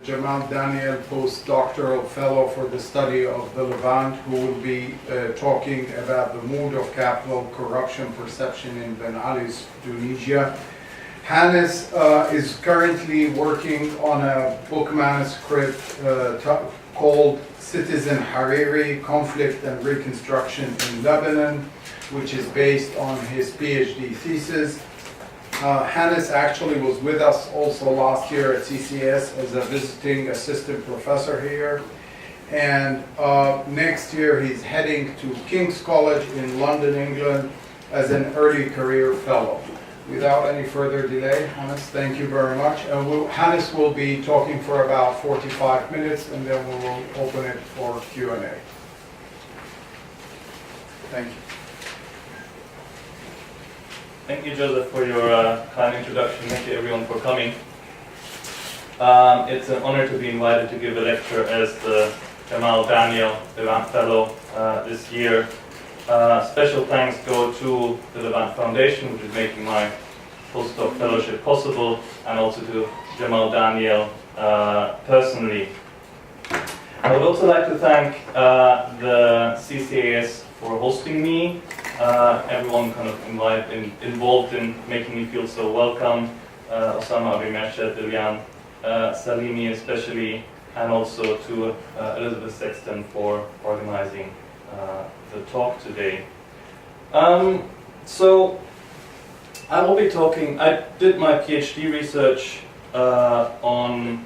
Jamal Daniel, postdoctoral fellow for the study of the Levant, who will be talking about the mood of capital corruption perception in Ben Ali's Tunisia. Hannes is currently working on a book manuscript called Citizen Hariri, Conflict and Reconstruction in Lebanon, which is based on his PhD thesis. Hannes actually was with us also last year at CCS as a visiting assistant professor here. And next year he's heading to King's College in London, England as an early career fellow. Without any further delay, Hannes, thank you very much. Hannes will be talking for about 45 minutes and then we will open it for Q&A. Thank you. Thank you, Joseph, for your kind introduction. Thank you, everyone, for coming. It's an honor to be invited to give a lecture as the Jamal Daniel Levant Fellow this year. Special thanks go to the Levant Foundation, which is making my postdoc fellowship possible, and also to Jamal Daniel personally. I would also like to thank the CCAS for hosting me. Everyone kind of involved in making me feel so welcome. Osama Abimershad, Dilyan Salimi especially, and also to Elizabeth Sexton for organizing the talk today. So I will be talking, I did my PhD research on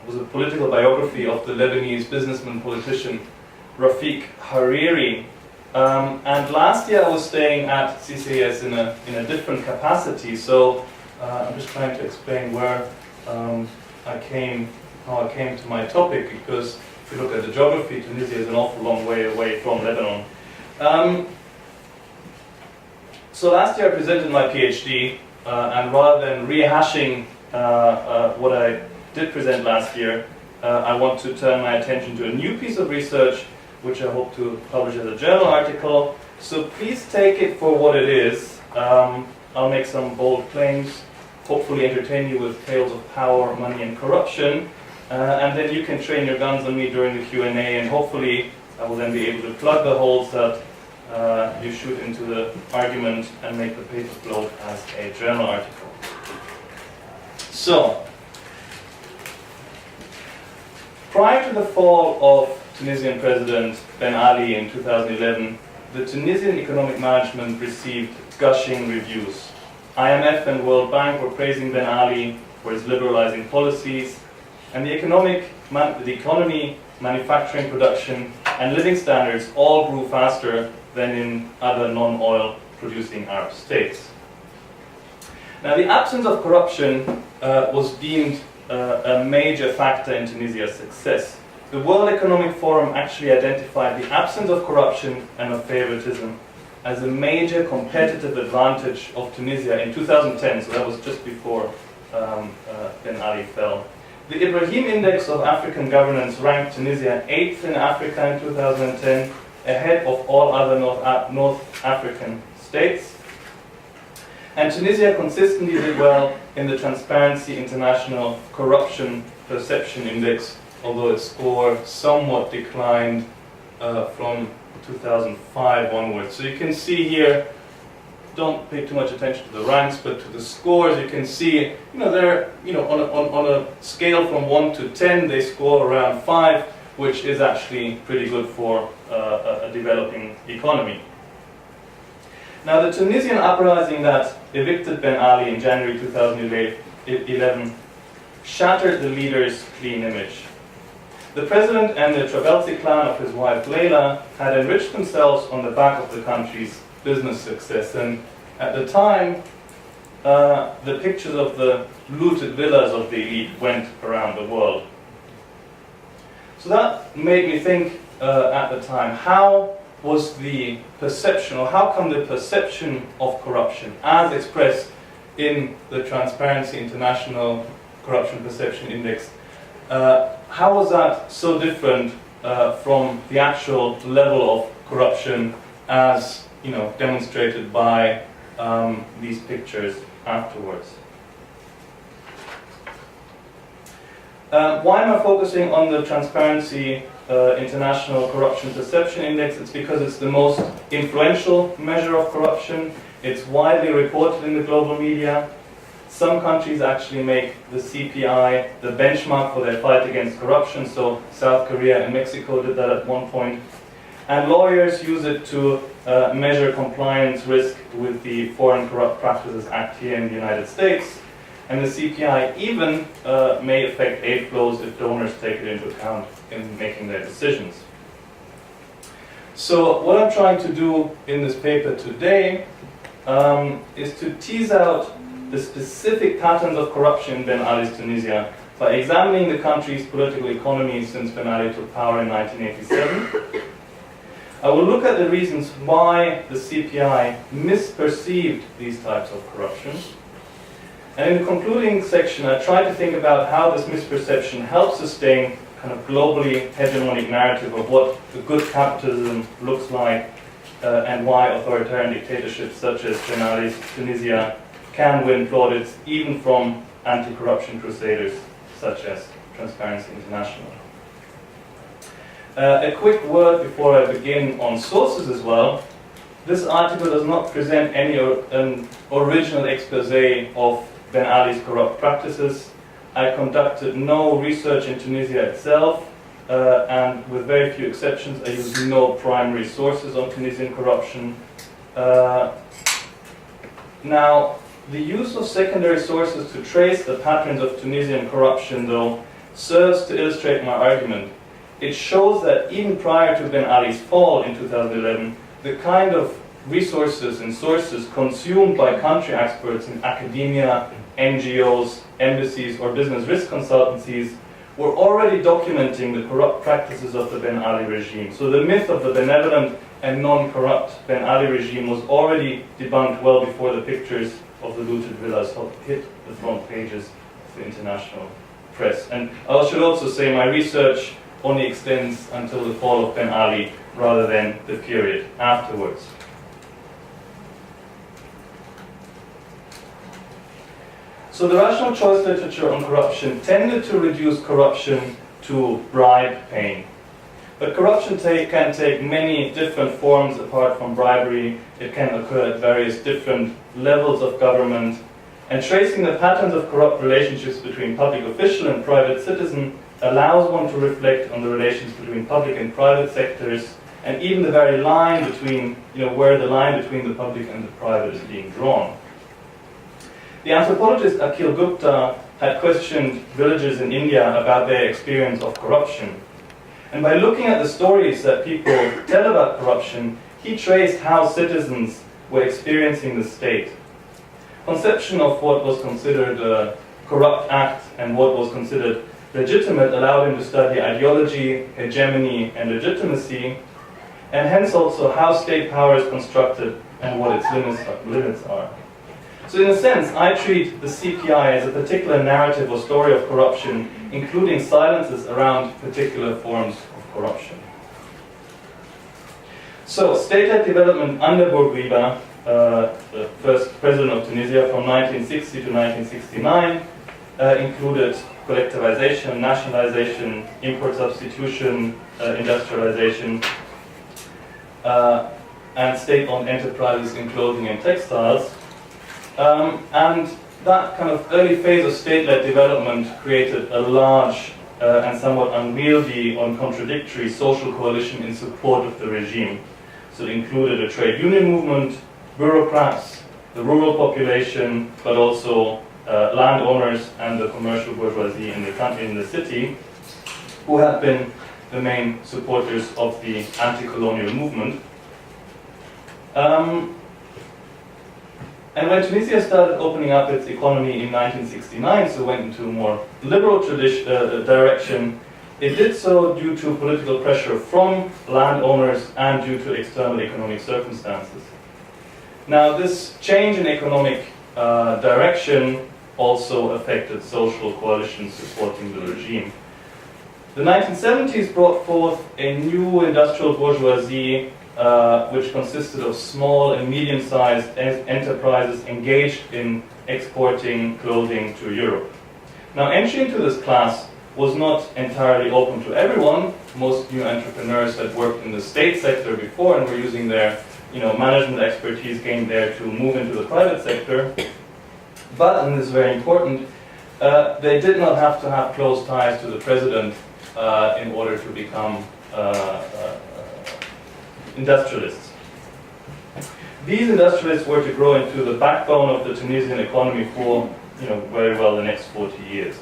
was a political biography of the Lebanese businessman politician Rafik Hariri. And last year I was staying at CCAS in a different capacity, so I'm just trying to explain where how I came to my topic, because if you look at the geography, Tunisia is an awful long way away from Lebanon. So last year I presented my PhD, and rather than rehashing what I did present last year, I want to turn my attention to a new piece of research which I hope to publish as a journal article. So please take it for what it is. I'll make some bold claims, hopefully entertain you with tales of power, money and corruption, and then you can train your guns on me during the Q&A, and hopefully I will then be able to plug the holes that you shoot into the argument and make the paper float as a journal article. So, prior to the fall of Tunisian President Ben Ali in 2011, the Tunisian economic management received gushing reviews. IMF and World Bank were praising Ben Ali for his liberalising policies, and the economy, manufacturing production, and living standards all grew faster than in other non-oil producing Arab states. Now, the absence of corruption was deemed a major factor in Tunisia's success. The World Economic Forum actually identified the absence of corruption and of favoritism as a major competitive advantage of Tunisia in 2010, so that was just before Ben Ali fell. The Ibrahim Index of African Governance ranked Tunisia 8th in Africa in 2010, ahead of all other North African states. And Tunisia consistently did well in the Transparency International Corruption Perception Index, although its score somewhat declined from 2005 onwards. So you can see here, don't pay too much attention to the ranks, but to the scores, you can see, they're, on a scale from 1 to 10, they score around 5, which is actually pretty good for a developing economy. Now, the Tunisian uprising that evicted Ben Ali in January 2011 shattered the leader's clean image. The president and the Trabelsi clan of his wife Leila had enriched themselves on the back of the country's business success, and at the time the pictures of the looted villas of the elite went around the world. So that made me think at the time, how was the perception, or how come the perception of corruption as expressed in the Transparency International Corruption Perception Index, how was that so different from the actual level of corruption as demonstrated by these pictures afterwards? Why am I focusing on the Transparency International Corruption Perception Index? It's because it's the most influential measure of corruption. It's widely reported in the global media. Some countries actually make the CPI the benchmark for their fight against corruption. So South Korea and Mexico did that at one point. And lawyers use it to measure compliance risk with the Foreign Corrupt Practices Act here in the United States. And the CPI even may affect aid flows if donors take it into account in making their decisions. So what I'm trying to do in this paper today is to tease out the specific patterns of corruption in Ben Ali's Tunisia by examining the country's political economy since Ben Ali took power in 1987. I will look at the reasons why the CPI misperceived these types of corruption. And in the concluding section, I try to think about how this misperception helps sustain kind of globally hegemonic narrative of what the good capitalism looks like and why authoritarian dictatorships such as Ben Ali's Tunisia can win plaudits even from anti-corruption crusaders such as Transparency International. A quick word before I begin on sources as well. This article does not present any original expose of Ben Ali's corrupt practices. I conducted no research in Tunisia itself, and with very few exceptions, I used no primary sources on Tunisian corruption. Now, the use of secondary sources to trace the patterns of Tunisian corruption, though, serves to illustrate my argument. It shows that even prior to Ben Ali's fall in 2011, the kind of resources and sources consumed by country experts in academia, NGOs, embassies, or business risk consultancies were already documenting the corrupt practices of the Ben Ali regime. So the myth of the benevolent and non-corrupt Ben Ali regime was already debunked well before the pictures of the looted villas hit the front pages of the international press. And I should also say my research only extends until the fall of Ben Ali rather than the period afterwards. So the rational choice literature on corruption tended to reduce corruption to bribe paying. But corruption can take many different forms apart from bribery. It can occur at various different levels of government. And tracing the patterns of corrupt relationships between public official and private citizen allows one to reflect on the relations between public and private sectors, and even the very line between, where the line between the public and the private is being drawn. The anthropologist Akhil Gupta had questioned villagers in India about their experience of corruption. And by looking at the stories that people tell about corruption, he traced how citizens were experiencing the state. Conception of what was considered a corrupt act and what was considered legitimate allowed him to study ideology, hegemony, and legitimacy, and hence also how state power is constructed and what its limits are. So in a sense, I treat the CPI as a particular narrative or story of corruption, including silences around particular forms of corruption. So, state-led development under Bourguiba, the first president of Tunisia from 1960 to 1969, included collectivization, nationalization, import substitution, industrialization, and state-owned enterprises in clothing and textiles. And that kind of early phase of state-led development created a large and somewhat unwieldy and contradictory social coalition in support of the regime. So it included a trade union movement, bureaucrats, the rural population, but also landowners and the commercial bourgeoisie in the city, who had been the main supporters of the anti-colonial movement. And when Tunisia started opening up its economy in 1969, so went into a more liberal direction, it did so due to political pressure from landowners and due to external economic circumstances. Now, this change in economic direction also affected social coalitions supporting the regime. The 1970s brought forth a new industrial bourgeoisie which consisted of small and medium-sized enterprises engaged in exporting clothing to Europe. Now, entry into this class was not entirely open to everyone. Most new entrepreneurs had worked in the state sector before and were using their management expertise gained there to move into the private sector. But, and this is very important, they did not have to have close ties to the president in order to become industrialists. These industrialists were to grow into the backbone of the Tunisian economy for very well the next 40 years.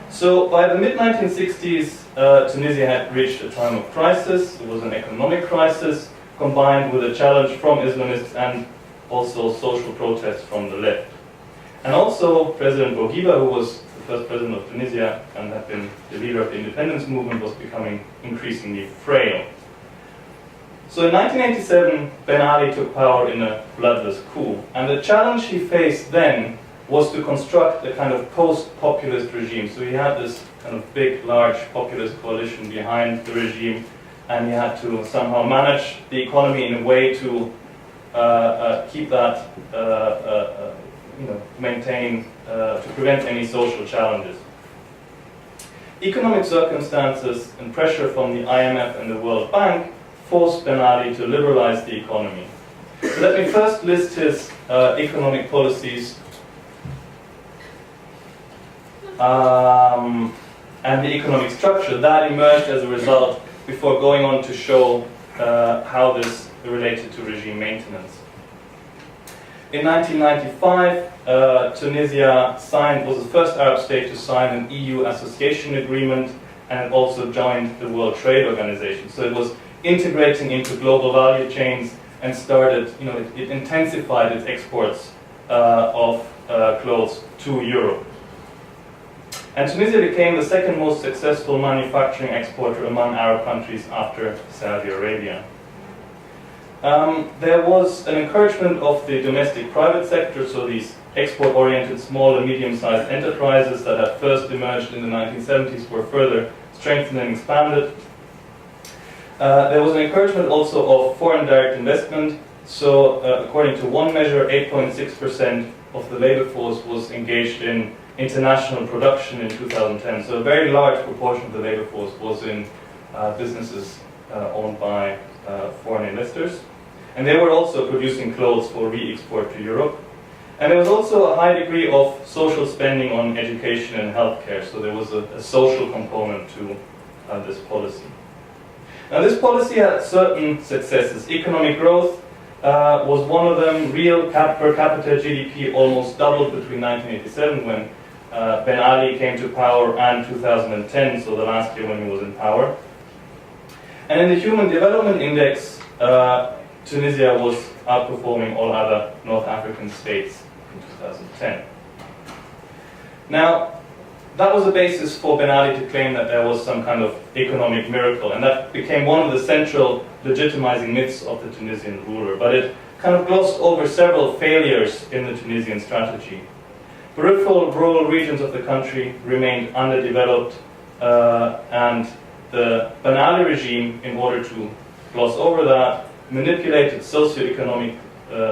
So by the mid-1960s, Tunisia had reached a time of crisis. It was an economic crisis combined with a challenge from Islamists and also social protests from the left. And also President Bourguiba, who was the first president of Tunisia and had been the leader of the independence movement, was becoming increasingly frail. So in 1987, Ben Ali took power in a bloodless coup. And the challenge he faced then was to construct a kind of post-populist regime. So he had this kind of big, large populist coalition behind the regime, and he had to somehow manage the economy in a way to keep that, maintain, to prevent any social challenges. Economic circumstances and pressure from the IMF and the World Bank forced Ben Ali to liberalize the economy. So let me first list his economic policies and the economic structure that emerged as a result before going on to show how this related to regime maintenance. In 1995, Tunisia was the first Arab state to sign an EU association agreement, and it also joined the World Trade Organization. So it was integrating into global value chains and started, it intensified its exports of clothes to Europe. And Tunisia became the second most successful manufacturing exporter among Arab countries after Saudi Arabia. There was an encouragement of the domestic private sector, so these export-oriented small and medium-sized enterprises that had first emerged in the 1970s were further strengthened and expanded. There was an encouragement also of foreign direct investment. So according to one measure, 8.6% of the labor force was engaged in international production in 2010. So a very large proportion of the labor force was in businesses owned by foreign investors. And they were also producing clothes for re-export to Europe. And there was also a high degree of social spending on education and healthcare. So there was a social component to this policy. Now this policy had certain successes. Economic growth was one of them. Real per capita GDP almost doubled between 1987 when Ben Ali came to power and 2010, so the last year when he was in power. And in the Human Development Index, Tunisia was outperforming all other North African states in 2010. Now, that was the basis for Ben Ali to claim that there was some kind of economic miracle, and that became one of the central legitimizing myths of the Tunisian ruler. But it kind of glossed over several failures in the Tunisian strategy. Peripheral rural regions of the country remained underdeveloped, and the Ben Ali regime, in order to gloss over that, manipulated socioeconomic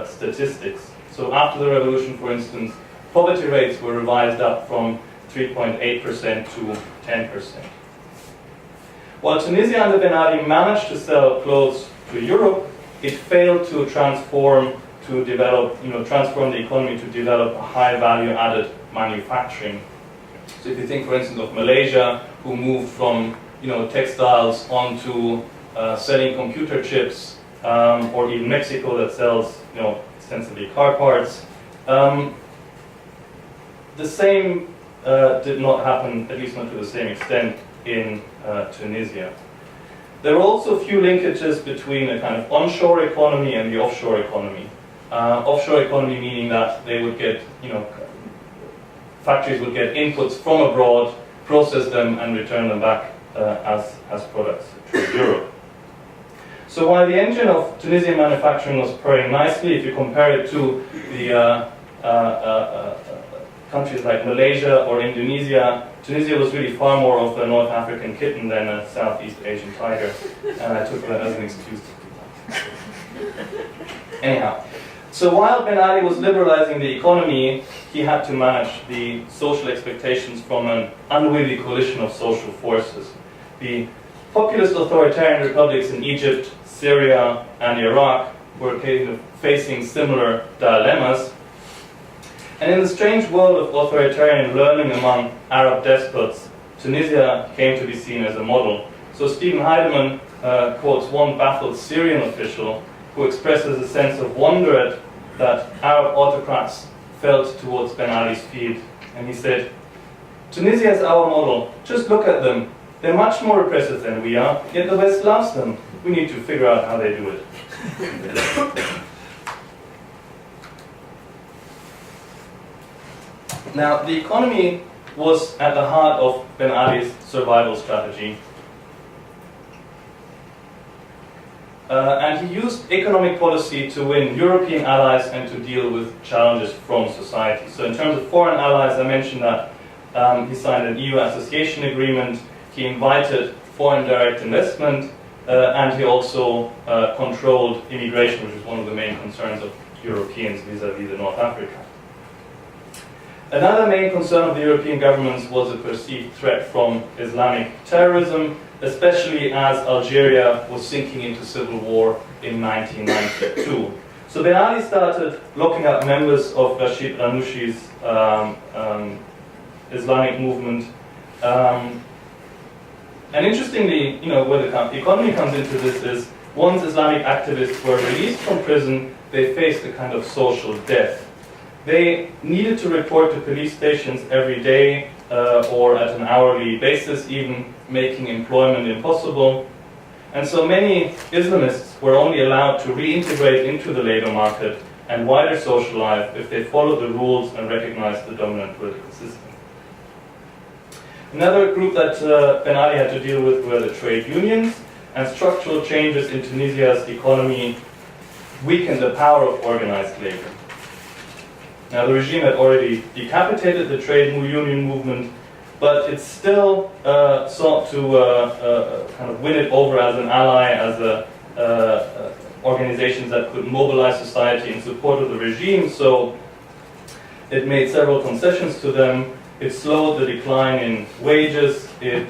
statistics. So after the revolution, for instance, poverty rates were revised up from 3.8% to 10%. While Tunisia under Ben Ali managed to sell clothes to Europe, it failed to transform the economy to develop a high value added manufacturing. So if you think, for instance, of Malaysia, who moved from textiles onto selling computer chips, or even Mexico that sells extensively car parts, the same did not happen, at least not to the same extent, in Tunisia. There were also a few linkages between a kind of onshore economy and the offshore economy. Offshore economy meaning that they would get, factories would get inputs from abroad, process them, and return them back as products to Europe. So while the engine of Tunisian manufacturing was purring nicely, if you compare it to the countries like Malaysia or Indonesia, Tunisia was really far more of a North African kitten than a Southeast Asian tiger, and I took that as an excuse. Anyhow, So while Ben Ali was liberalizing the economy, he had to manage the social expectations from an unwieldy coalition of social forces. The populist authoritarian republics in Egypt, Syria, and Iraq were kind of facing similar dilemmas. And in the strange world of authoritarian learning among Arab despots, Tunisia came to be seen as a model. So Stephen Heidemann quotes one baffled Syrian official who expresses a sense of wonder at that Arab autocrats felt towards Ben Ali's feet. And he said, "Tunisia is our model. Just look at them. They're much more repressive than we are, yet the West loves them. We need to figure out how they do it." Now, the economy was at the heart of Ben Ali's survival strategy. And he used economic policy to win European allies and to deal with challenges from society. So in terms of foreign allies, I mentioned that he signed an EU association agreement, he invited foreign direct investment, and he also controlled immigration, which is one of the main concerns of Europeans vis-à-vis the North Africa. Another main concern of the European governments was a perceived threat from Islamic terrorism, especially as Algeria was sinking into civil war in 1992. So Ben Ali started locking up members of Rashid Ghanouchi's Islamic movement. And interestingly, where the economy comes into this is, once Islamic activists were released from prison, they faced a kind of social death. They needed to report to police stations every day or at an hourly basis, even making employment impossible. And so many Islamists were only allowed to reintegrate into the labor market and wider social life if they followed the rules and recognized the dominant political system. Another group that Ben Ali had to deal with were the trade unions, and structural changes in Tunisia's economy weakened the power of organized labor. Now, the regime had already decapitated the trade union movement, but it still sought to kind of win it over as an ally, as organizations that could mobilize society in support of the regime. So it made several concessions to them. It slowed the decline in wages. It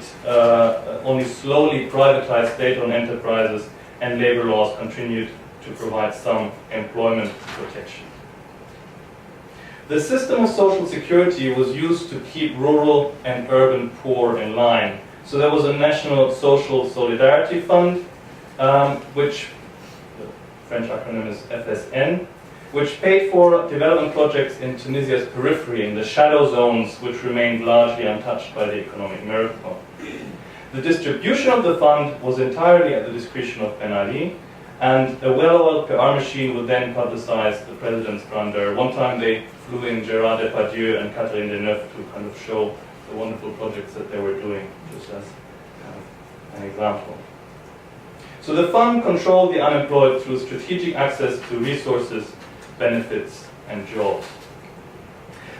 only slowly privatized state-owned enterprises, and labor laws continued to provide some employment protection. The system of social security was used to keep rural and urban poor in line. So there was a National Social Solidarity Fund, which the French acronym is FSN, which paid for development projects in Tunisia's periphery, in the shadow zones, which remained largely untouched by the economic miracle. The distribution of the fund was entirely at the discretion of Ben Ali, and a well-oiled PR machine would then publicize the president's grandeur. One time they flew in Gérard Depardieu and Catherine Deneuve to kind of show the wonderful projects that they were doing, just as kind of an example. So the fund controlled the unemployed through strategic access to resources, benefits, and jobs.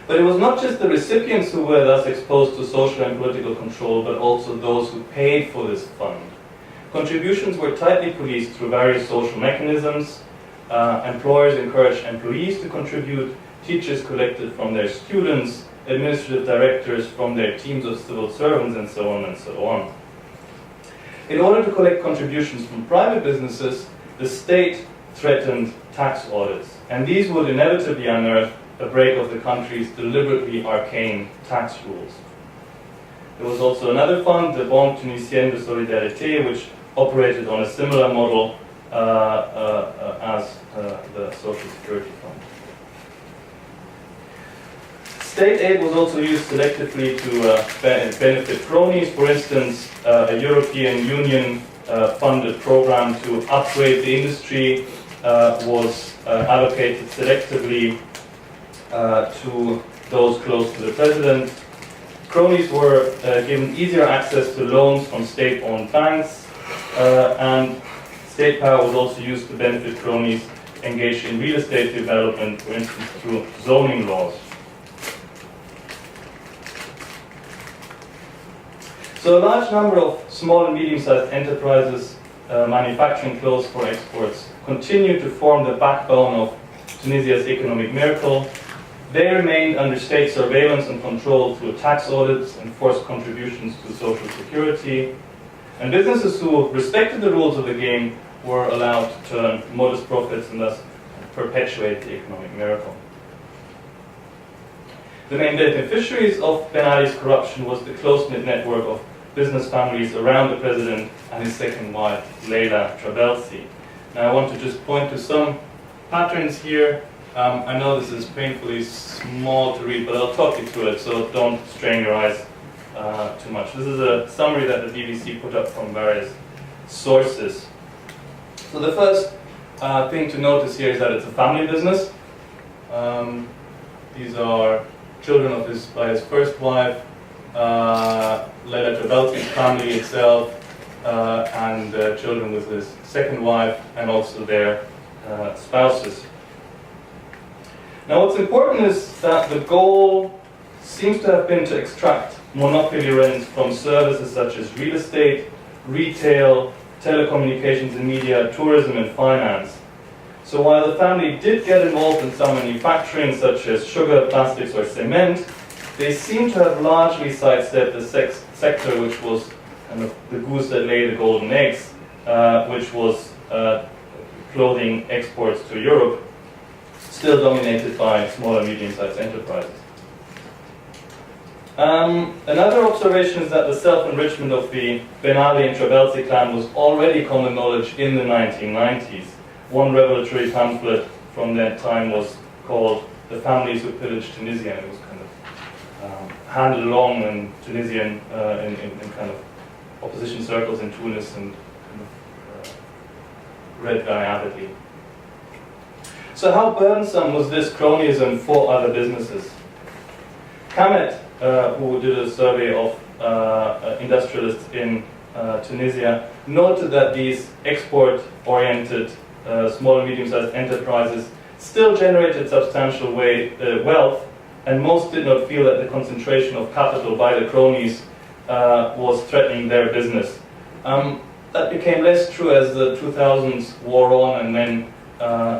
But it was not just the recipients who were thus exposed to social and political control, but also those who paid for this fund. Contributions were tightly policed through various social mechanisms. Employers encouraged employees to contribute, teachers collected from their students, administrative directors from their teams of civil servants, and so on and so on. In order to collect contributions from private businesses, the state threatened tax audits, and these would inevitably unearth a break of the country's deliberately arcane tax rules. There was also another fund, the Banque Tunisienne de Solidarité, which operated on a similar model as the Social Security Fund. State aid was also used selectively to benefit cronies. For instance, a European Union funded program to upgrade the industry was allocated selectively to those close to the president. Cronies were given easier access to loans from state-owned banks, and state power was also used to benefit cronies engaged in real estate development, for instance, through zoning laws. So a large number of small and medium-sized enterprises manufacturing clothes for exports continue to form the backbone of Tunisia's economic miracle. They remained under state surveillance and control through tax audits and forced contributions to social security. And businesses who respected the rules of the game were allowed to turn modest profits and thus perpetuate the economic miracle. The main beneficiaries of Ben Ali's corruption was the close-knit network of business families around the president and his second wife, Leila Trabelsi. Now I want to just point to some patterns here. I know this is painfully small to read, but I'll talk you through it, so don't strain your eyes too much. This is a summary that the BBC put up from various sources. So the first thing to notice here is that it's a family business. These are children by his first wife, Leila Trabelsi's family itself, and children with his second wife, and also their spouses. Now what's important is that the goal seems to have been to extract monopoly rents from services such as real estate, retail, telecommunications and media, tourism and finance. So while the family did get involved in some manufacturing such as sugar, plastics or cement, they seem to have largely sidestepped the sector which was kind of the goose that laid the golden eggs, which was clothing exports to Europe, still dominated by small and medium-sized enterprises. Another observation is that the self-enrichment of the Ben Ali and Trabelsi clan was already common knowledge in the 1990s. One revelatory pamphlet from that time was called "The Families Who Pillaged Tunisia," and it was kind of handed along in Tunisian, in kind of opposition circles in Tunis, and kind of read very avidly. So how burdensome was this cronyism for other businesses? Kamet, who did a survey of industrialists in Tunisia, noted that these export-oriented small and medium-sized enterprises still generated substantial wealth, and most did not feel that the concentration of capital by the cronies was threatening their business. That became less true as the 2000s wore on, and then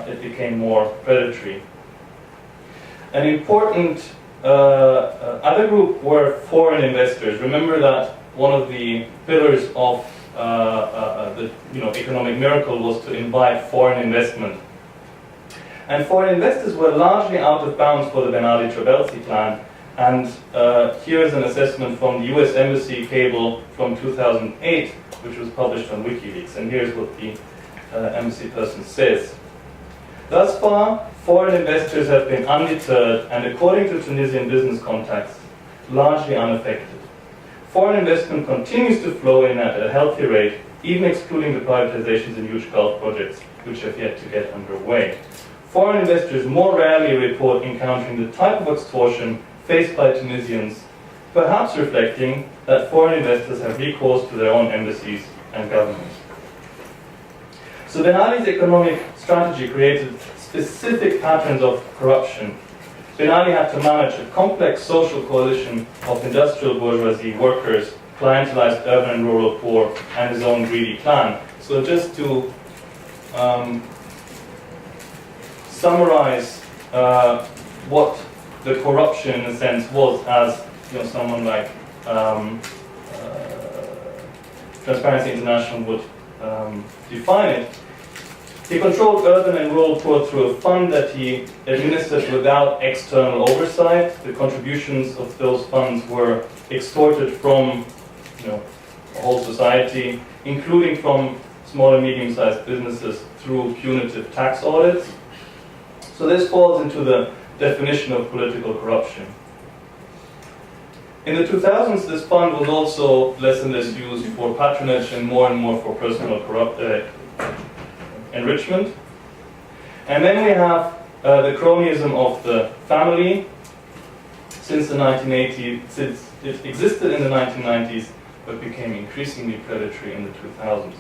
it became more predatory. An important other group were foreign investors. Remember that one of the pillars of the economic miracle was to invite foreign investment. And foreign investors were largely out of bounds for the Ben Ali Trabelsi clan. And here's an assessment from the US Embassy cable from 2008, which was published on WikiLeaks. And here's what the embassy person says. Thus far, foreign investors have been undeterred and, according to Tunisian business contacts, largely unaffected. Foreign investment continues to flow in at a healthy rate, even excluding the privatizations in huge Gulf projects, which have yet to get underway. Foreign investors more rarely report encountering the type of extortion faced by Tunisians, perhaps reflecting that foreign investors have recourse to their own embassies and governments. So Ben Ali's economic strategy created specific patterns of corruption. Ben Ali had to manage a complex social coalition of industrial bourgeoisie workers, clientelized urban and rural poor, and his own greedy clan. So just to summarize what the corruption, in a sense, was, as someone like Transparency International would define it. He controlled urban and rural poor through a fund that he administered without external oversight. The contributions of those funds were extorted from the whole society, including from small and medium-sized businesses through punitive tax audits. So this falls into the definition of political corruption. In the 2000s, this fund was also less and less used for patronage and more for personal enrichment. And then we have the cronyism of the family since the 1980s, since it existed in the 1990s, but became increasingly predatory in the 2000s.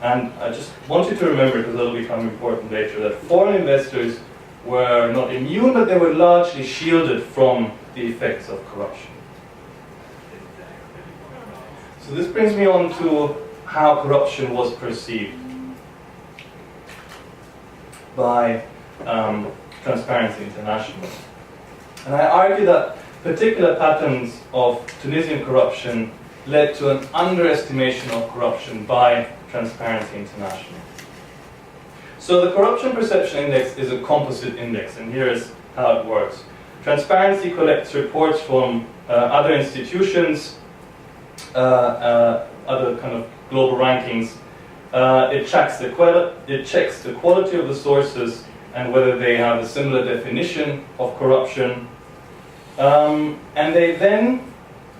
And I just want you to remember, because that'll become important later, that foreign investors were not immune, but they were largely shielded from the effects of corruption. So this brings me on to how corruption was perceived by Transparency International. And I argue that particular patterns of Tunisian corruption led to an underestimation of corruption by Transparency International. So the Corruption Perception Index is a composite index, and here is how it works. Transparency collects reports from other institutions, other kind of global rankings. It checks the quality of the sources and whether they have a similar definition of corruption. And they then,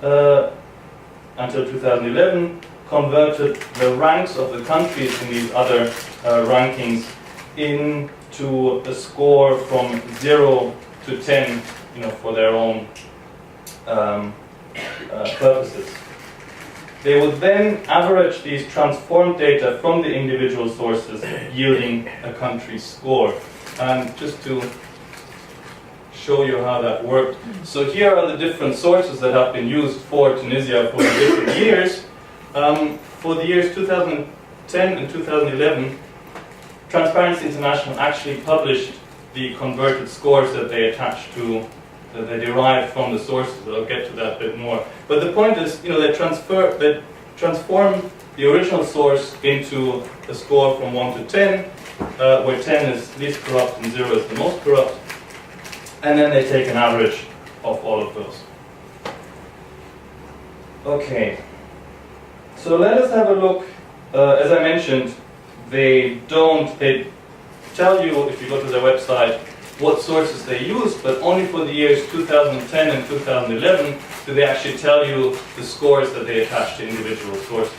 until 2011, converted the ranks of the countries in these other rankings into a score from 0 to 10, for their own purposes. They would then average these transformed data from the individual sources, yielding a country's score. And just to show you how that worked. So here are the different sources that have been used for Tunisia for the different years. For the years 2010 and 2011, Transparency International actually published the converted scores that they attached to, that they derived from the sources. I'll get to that a bit more. But the point is, they transform the original source into a score from 1 to 10, where 10 is least corrupt and 0 is the most corrupt. And then they take an average of all of those. Okay. So let us have a look. As I mentioned, they tell you, if you go to their website, what sources they use, but only for the years 2010 and 2011 do they actually tell you the scores that they attach to individual sources.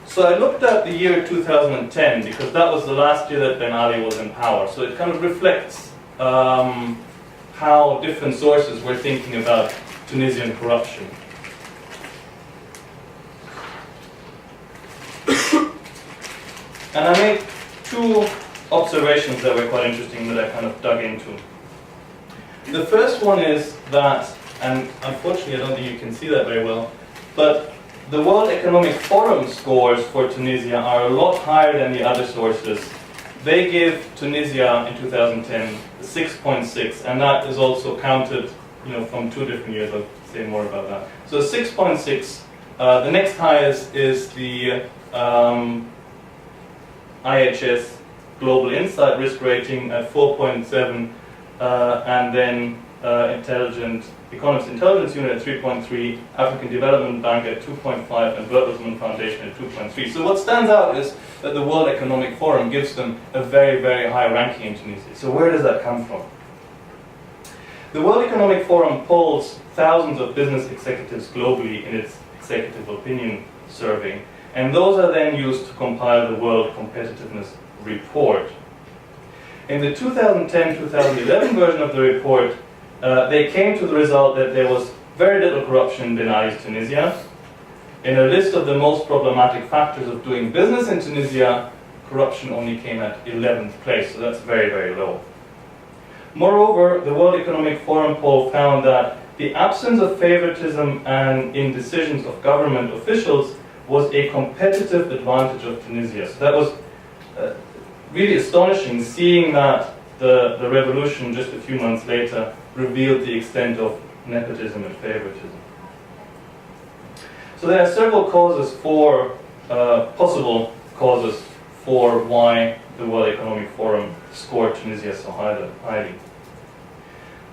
So I looked at the year 2010 because that was the last year that Ben Ali was in power. So it kind of reflects how different sources were thinking about Tunisian corruption. And I made two observations that were quite interesting that I kind of dug into. The first one is that, and unfortunately I don't think you can see that very well, but the World Economic Forum scores for Tunisia are a lot higher than the other sources. They give Tunisia in 2010 6.6, and that is also counted, from two different years. I'll say more about that. So 6.6. The next highest is the IHS Global Insight Risk Rating at 4.7, and then Economist Intelligence Unit at 3.3, African Development Bank at 2.5, and Bertelsmann Foundation at 2.3. So what stands out is that the World Economic Forum gives them a very, very high ranking in Tunisia. So where does that come from? The World Economic Forum polls thousands of business executives globally in its Executive Opinion Survey, and those are then used to compile the World Competitiveness Report. In the 2010-2011 version of the report, they came to the result that there was very little corruption in Ben Ali's Tunisia. In a list of the most problematic factors of doing business in Tunisia, corruption only came at 11th place, so that's very, very low. Moreover, the World Economic Forum poll found that the absence of favoritism and indecisions of government officials was a competitive advantage of Tunisia. So that was really astonishing, seeing that the revolution just a few months later revealed the extent of nepotism and favoritism. So there are several causes for, possible causes for why the World Economic Forum scored Tunisia so highly.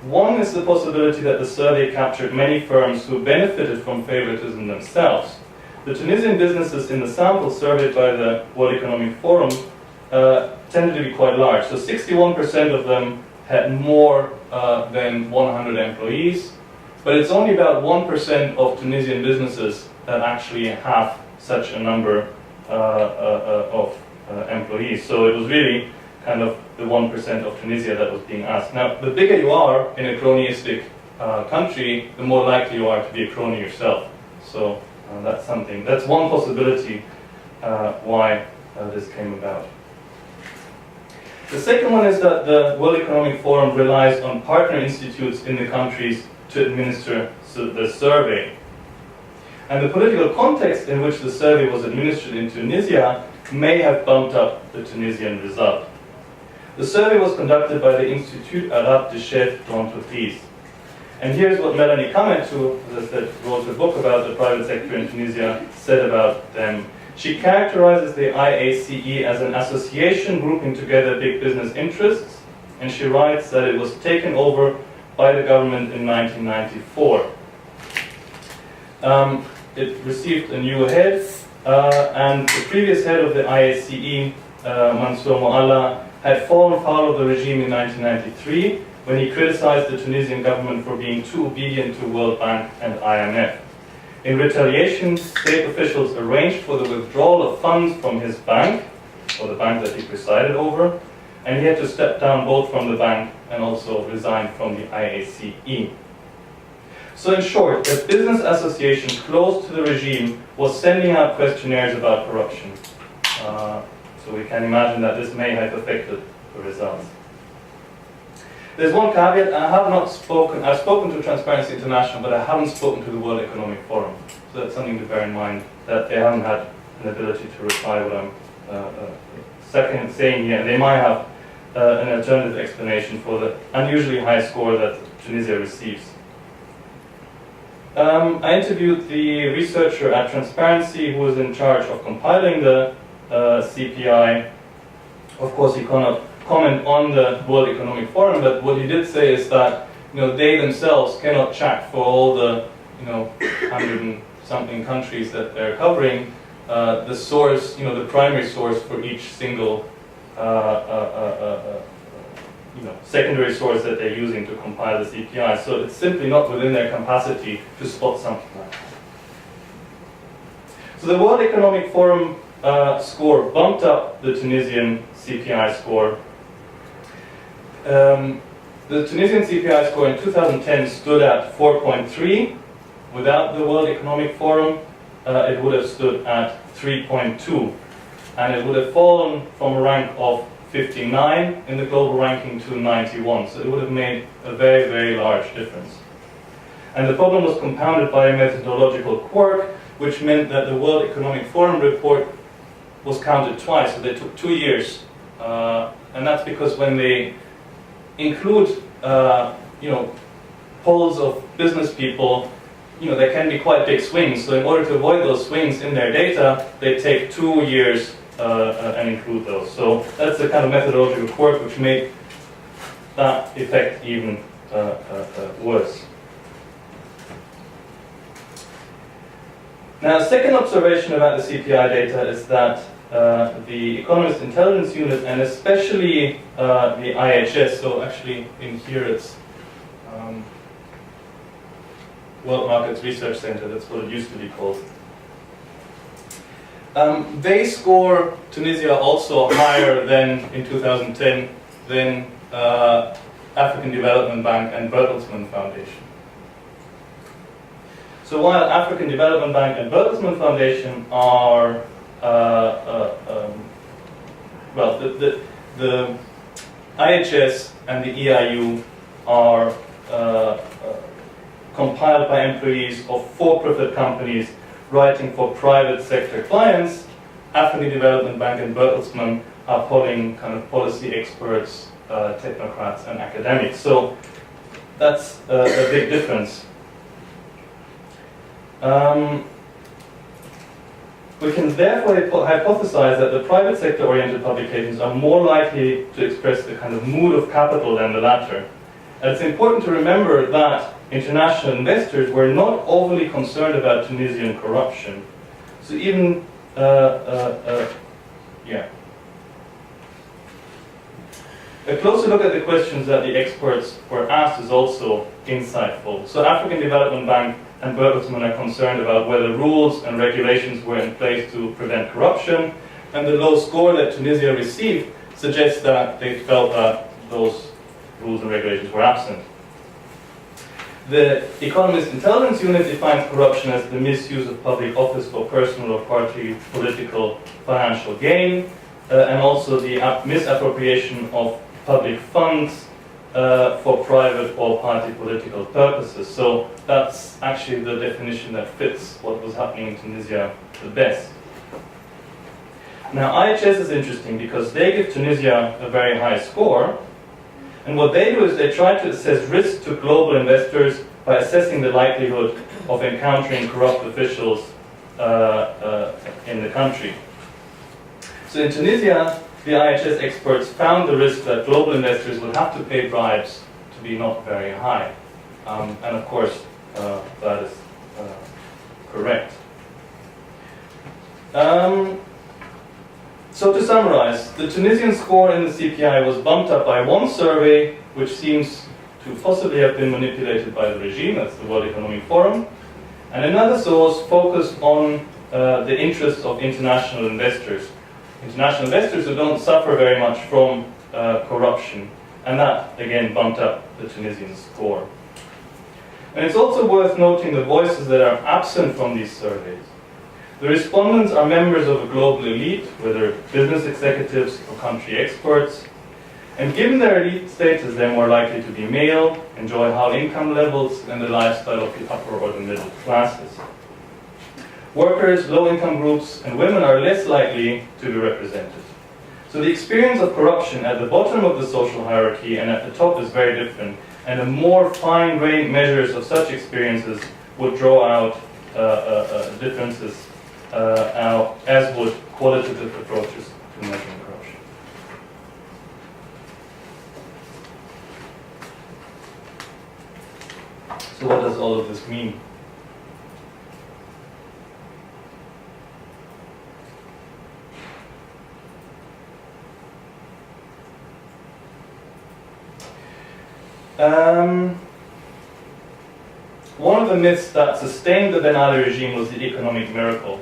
One is the possibility that the survey captured many firms who benefited from favoritism themselves. The Tunisian businesses in the sample surveyed by the World Economic Forum tended to be quite large. So 61% of them had more than 100 employees, but it's only about 1% of Tunisian businesses that actually have such a number of employees. So it was really kind of the 1% of Tunisia that was being asked. Now, the bigger you are in a cronyistic country, the more likely you are to be a crony yourself. So that's one possibility why this came about. The second one is that the World Economic Forum relies on partner institutes in the countries to administer the survey. And the political context in which the survey was administered in Tunisia may have bumped up the Tunisian result. The survey was conducted by the Institut Arabe de Chef d'Entreprise. And here's what Melanie Kametou, as I said, wrote a book about the private sector in Tunisia, said about them. She characterizes the IACE as an association grouping together big business interests, and she writes that it was taken over by the government in 1994. It received a new head, and the previous head of the IACE, Mansour Moalla, had fallen foul of the regime in 1993 when he criticized the Tunisian government for being too obedient to World Bank and IMF. In retaliation, state officials arranged for the withdrawal of funds from his bank, or the bank that he presided over, and he had to step down both from the bank and also resign from the IACE. So in short, a business association close to the regime was sending out questionnaires about corruption. So we can imagine that this may have affected the results. There's one caveat. I've spoken to Transparency International, but I haven't spoken to the World Economic Forum. So that's something to bear in mind, that they haven't had an ability to reply what I'm saying here. They might have an alternative explanation for the unusually high score that Tunisia receives. I interviewed the researcher at Transparency who was in charge of compiling the CPI. Of course, he cannot comment on the World Economic Forum, but what he did say is that they themselves cannot check for all the 100 and something countries that they're covering the source, the primary source for each single secondary source that they're using to compile the CPI. So it's simply not within their capacity to spot something like that. So the World Economic Forum score bumped up the Tunisian CPI score. The Tunisian CPI score in 2010 stood at 4.3. Without the World Economic Forum, it would have stood at 3.2. And it would have fallen from a rank of 59 in the global ranking to 91. So it would have made a very, very large difference. And the problem was compounded by a methodological quirk, which meant that the World Economic Forum report was counted twice. So they took 2 years. And that's because when they include polls of business people, there can be quite big swings. So in order to avoid those swings in their data, they take 2 years and include those. So that's the kind of methodological quirk which made that effect even worse. Now, a second observation about the CPI data is that the Economist Intelligence Unit, and especially the IHS, so actually in here it's World Markets Research Center, that's what it used to be called. They score Tunisia also higher than in 2010 than African Development Bank and Bertelsmann Foundation. So while African Development Bank and Bertelsmann Foundation are the IHS and the EIU are compiled by employees of for-profit companies writing for private sector clients, African Development Bank and Bertelsmann are polling kind of policy experts, technocrats and academics. So that's a big difference. We can therefore hypothesize that the private sector oriented publications are more likely to express the kind of mood of capital than the latter. And it's important to remember that international investors were not overly concerned about Tunisian corruption. So even, A closer look at the questions that the experts were asked is also insightful. So African Development Bank and Bertelsmann are concerned about whether rules and regulations were in place to prevent corruption, and the low score that Tunisia received suggests that they felt that those rules and regulations were absent. The Economist Intelligence Unit defines corruption as the misuse of public office for personal or party political financial gain, and also the misappropriation of public funds for private or party political purposes. So that's actually the definition that fits what was happening in Tunisia the best. Now, IHS is interesting because they give Tunisia a very high score, and what they do is they try to assess risk to global investors by assessing the likelihood of encountering corrupt officials in the country. So in Tunisia, the IHS experts found the risk that global investors would have to pay bribes to be not very high. And of course, that is correct. So to summarize, the Tunisian score in the CPI was bumped up by one survey, which seems to possibly have been manipulated by the regime, that's the World Economic Forum, and another source focused on the interests of international investors. International investors who don't suffer very much from corruption, and that again bumped up the Tunisian score. And it's also worth noting the voices that are absent from these surveys. The respondents are members of a global elite, whether business executives or country experts, and given their elite status, they're more likely to be male, enjoy high income levels, and the lifestyle of the upper or the middle classes. Workers, low-income groups, and women are less likely to be represented. So the experience of corruption at the bottom of the social hierarchy and at the top is very different, and the more fine-grained measures of such experiences would draw out differences, as would qualitative approaches to measuring corruption. So what does all of this mean? One of the myths that sustained the Ben Ali regime was the economic miracle,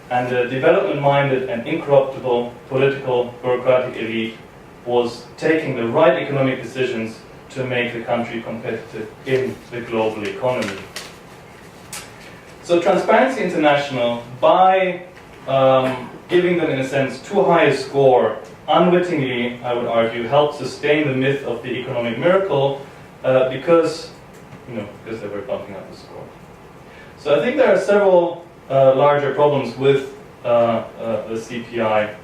and the development-minded and incorruptible political bureaucratic elite was taking the right economic decisions to make the country competitive in the global economy. So Transparency International, by giving them, in a sense, too high a score, unwittingly, I would argue, helped sustain the myth of the economic miracle because they were bumping up the score. So I think there are several larger problems with the CPI.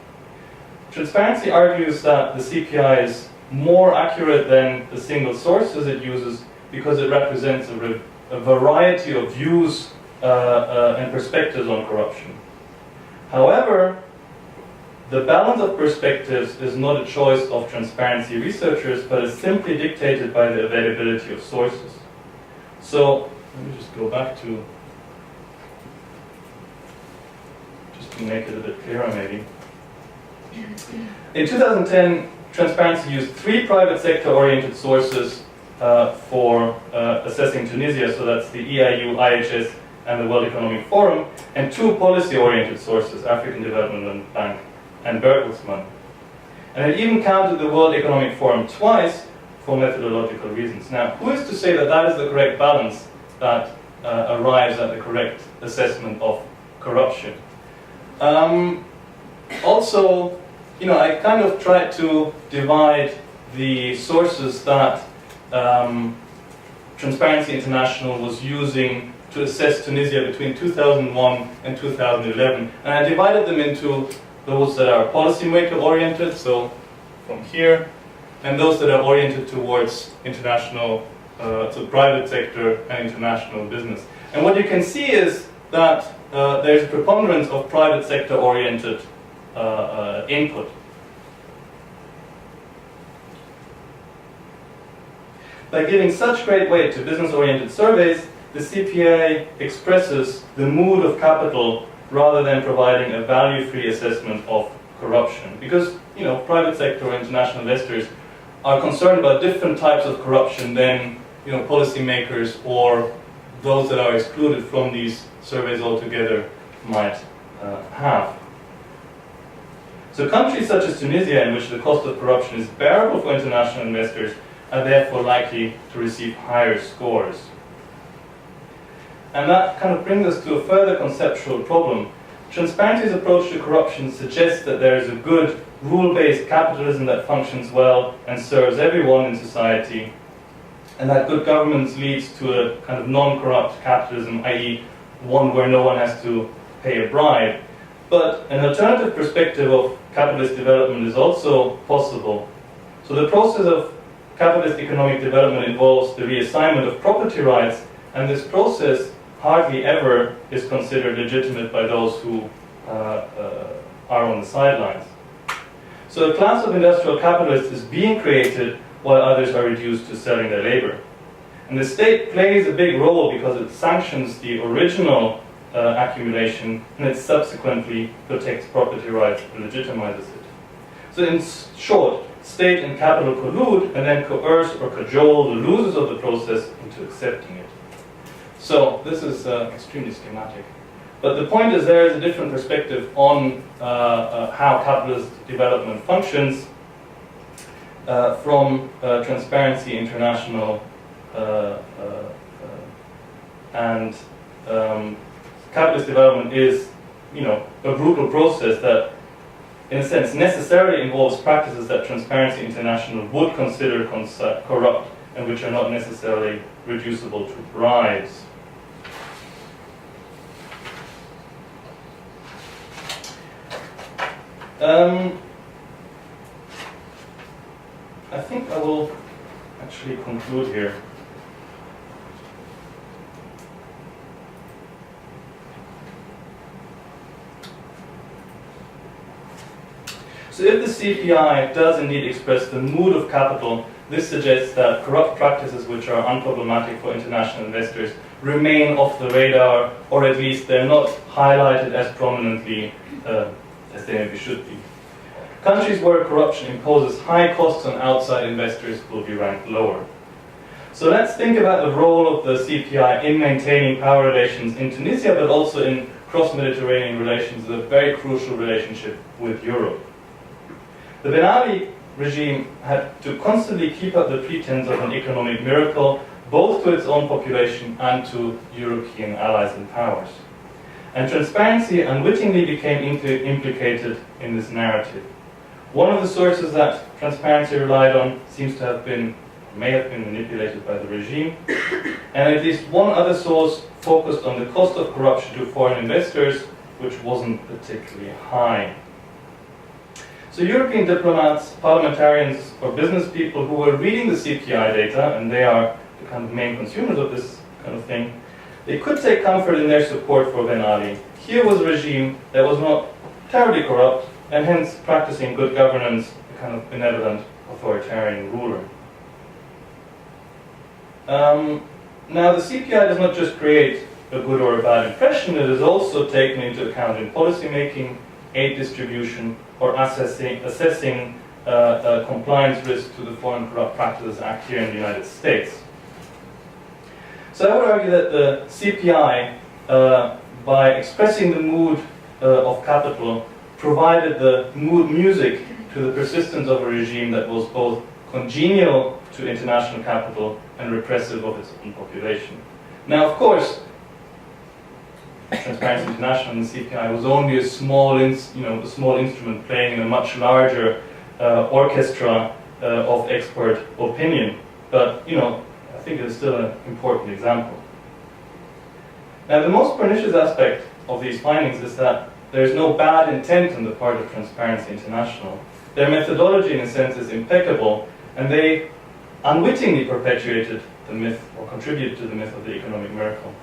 Transparency argues that the CPI is more accurate than the single sources it uses because it represents a variety of views and perspectives on corruption. However, the balance of perspectives is not a choice of transparency researchers, but is simply dictated by the availability of sources. So, let me just go back to make it a bit clearer maybe. In 2010, Transparency used 3 private sector-oriented sources for assessing Tunisia, so that's the EIU, IHS, and the World Economic Forum, and 2 policy-oriented sources, African Development Bank and Bertelsmann. And it even counted the World Economic Forum twice for methodological reasons. Now, who is to say that that is the correct balance that arrives at the correct assessment of corruption? Also, I kind of tried to divide the sources that Transparency International was using to assess Tunisia between 2001 and 2011. And I divided them into those that are policymaker oriented, so from here, and those that are oriented towards international, so private sector and international business. And what you can see is that there's a preponderance of private sector oriented input. By giving such great weight to business-oriented surveys, the CPA expresses the mood of capital rather than providing a value-free assessment of corruption. Because, private sector or international investors are concerned about different types of corruption than, policymakers or those that are excluded from these surveys altogether might have. So countries such as Tunisia, in which the cost of corruption is bearable for international investors, are therefore likely to receive higher scores. And that kind of brings us to a further conceptual problem. Transparency's approach to corruption suggests that there is a good, rule-based capitalism that functions well and serves everyone in society, and that good governance leads to a kind of non-corrupt capitalism, i.e. one where no one has to pay a bribe. But an alternative perspective of capitalist development is also possible. So the process of capitalist economic development involves the reassignment of property rights, and this process hardly ever is considered legitimate by those who are on the sidelines. So a class of industrial capitalists is being created while others are reduced to selling their labor. And the state plays a big role because it sanctions the original accumulation and it subsequently protects property rights and legitimizes it. So in short, state and capital collude and then coerce or cajole the losers of the process into accepting it. So this is extremely schematic. But the point is there is a different perspective on how capitalist development functions from Transparency International and capitalist development is, a brutal process that, in a sense, necessarily involves practices that Transparency International would consider corrupt and which are not necessarily reducible to bribes. I think I will actually conclude here. So if the CPI does indeed express the mood of capital, this suggests that corrupt practices which are unproblematic for international investors remain off the radar, or at least they're not highlighted as prominently as they maybe should be. Countries where corruption imposes high costs on outside investors will be ranked lower. So let's think about the role of the CPI in maintaining power relations in Tunisia, but also in cross-Mediterranean relations, a very crucial relationship with Europe. The Ben Ali regime had to constantly keep up the pretense of an economic miracle, both to its own population and to European allies and powers. And transparency unwittingly became implicated in this narrative. One of the sources that transparency relied on seems to have been, may have been manipulated by the regime, and at least one other source focused on the cost of corruption to foreign investors, which wasn't particularly high. So European diplomats, parliamentarians, or business people who were reading the CPI data, and they are the kind of main consumers of this kind of thing, they could take comfort in their support for Ben Ali. Here was a regime that was not terribly corrupt, and hence practicing good governance, a kind of benevolent authoritarian ruler. Now the CPI does not just create a good or a bad impression, it is also taken into account in policy making, aid distribution, or assessing compliance risk to the Foreign Corrupt Practices Act here in the United States. So I would argue that the CPI, by expressing the mood of capital, provided the mood music to the persistence of a regime that was both congenial to international capital and repressive of its own population. Now, of course, Transparency International and the CPI was only a small instrument playing in a much larger orchestra of expert opinion. But, I think it's still an important example. Now, the most pernicious aspect of these findings is that there is no bad intent on the part of Transparency International. Their methodology, in a sense, is impeccable, and they unwittingly perpetuated the myth, or contributed to the myth of the economic miracle.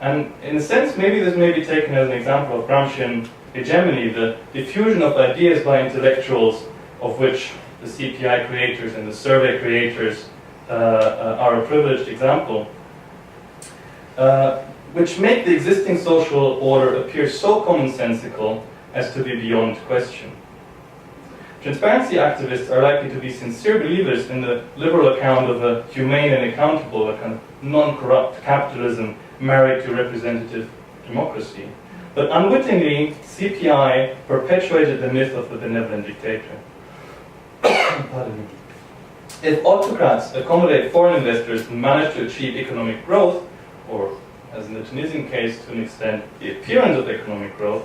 And in a sense, maybe this may be taken as an example of Gramscian hegemony, the diffusion of ideas by intellectuals, of which the CPI creators and the survey creators are a privileged example, which make the existing social order appear so commonsensical as to be beyond question. Transparency activists are likely to be sincere believers in the liberal account of a humane and accountable, a kind of non-corrupt capitalism married to representative democracy. But unwittingly, CPI perpetuated the myth of the benevolent dictator. Pardon me. If autocrats accommodate foreign investors and manage to achieve economic growth, or as in the Tunisian case, to an extent, the appearance of economic growth,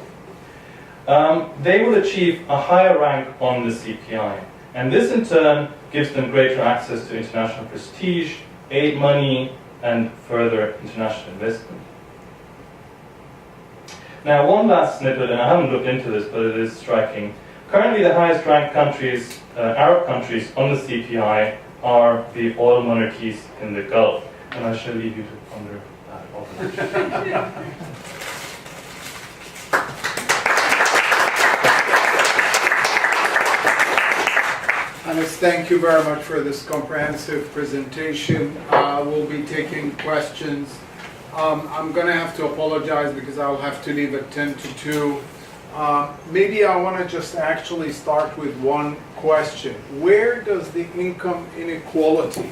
they will achieve a higher rank on the CPI. And this in turn gives them greater access to international prestige, aid money, and further international investment. Now, one last snippet, and I haven't looked into this, but it is striking. Currently, the highest ranked countries, Arab countries on the CPI, are the oil monarchies in the Gulf. And I shall leave you to ponder that also. Hannes, thank you very much for this comprehensive presentation. We'll be taking questions. I'm going to have to apologize because I'll have to leave at 10 to 2. Maybe I want to just actually start with one question. Where does the income inequality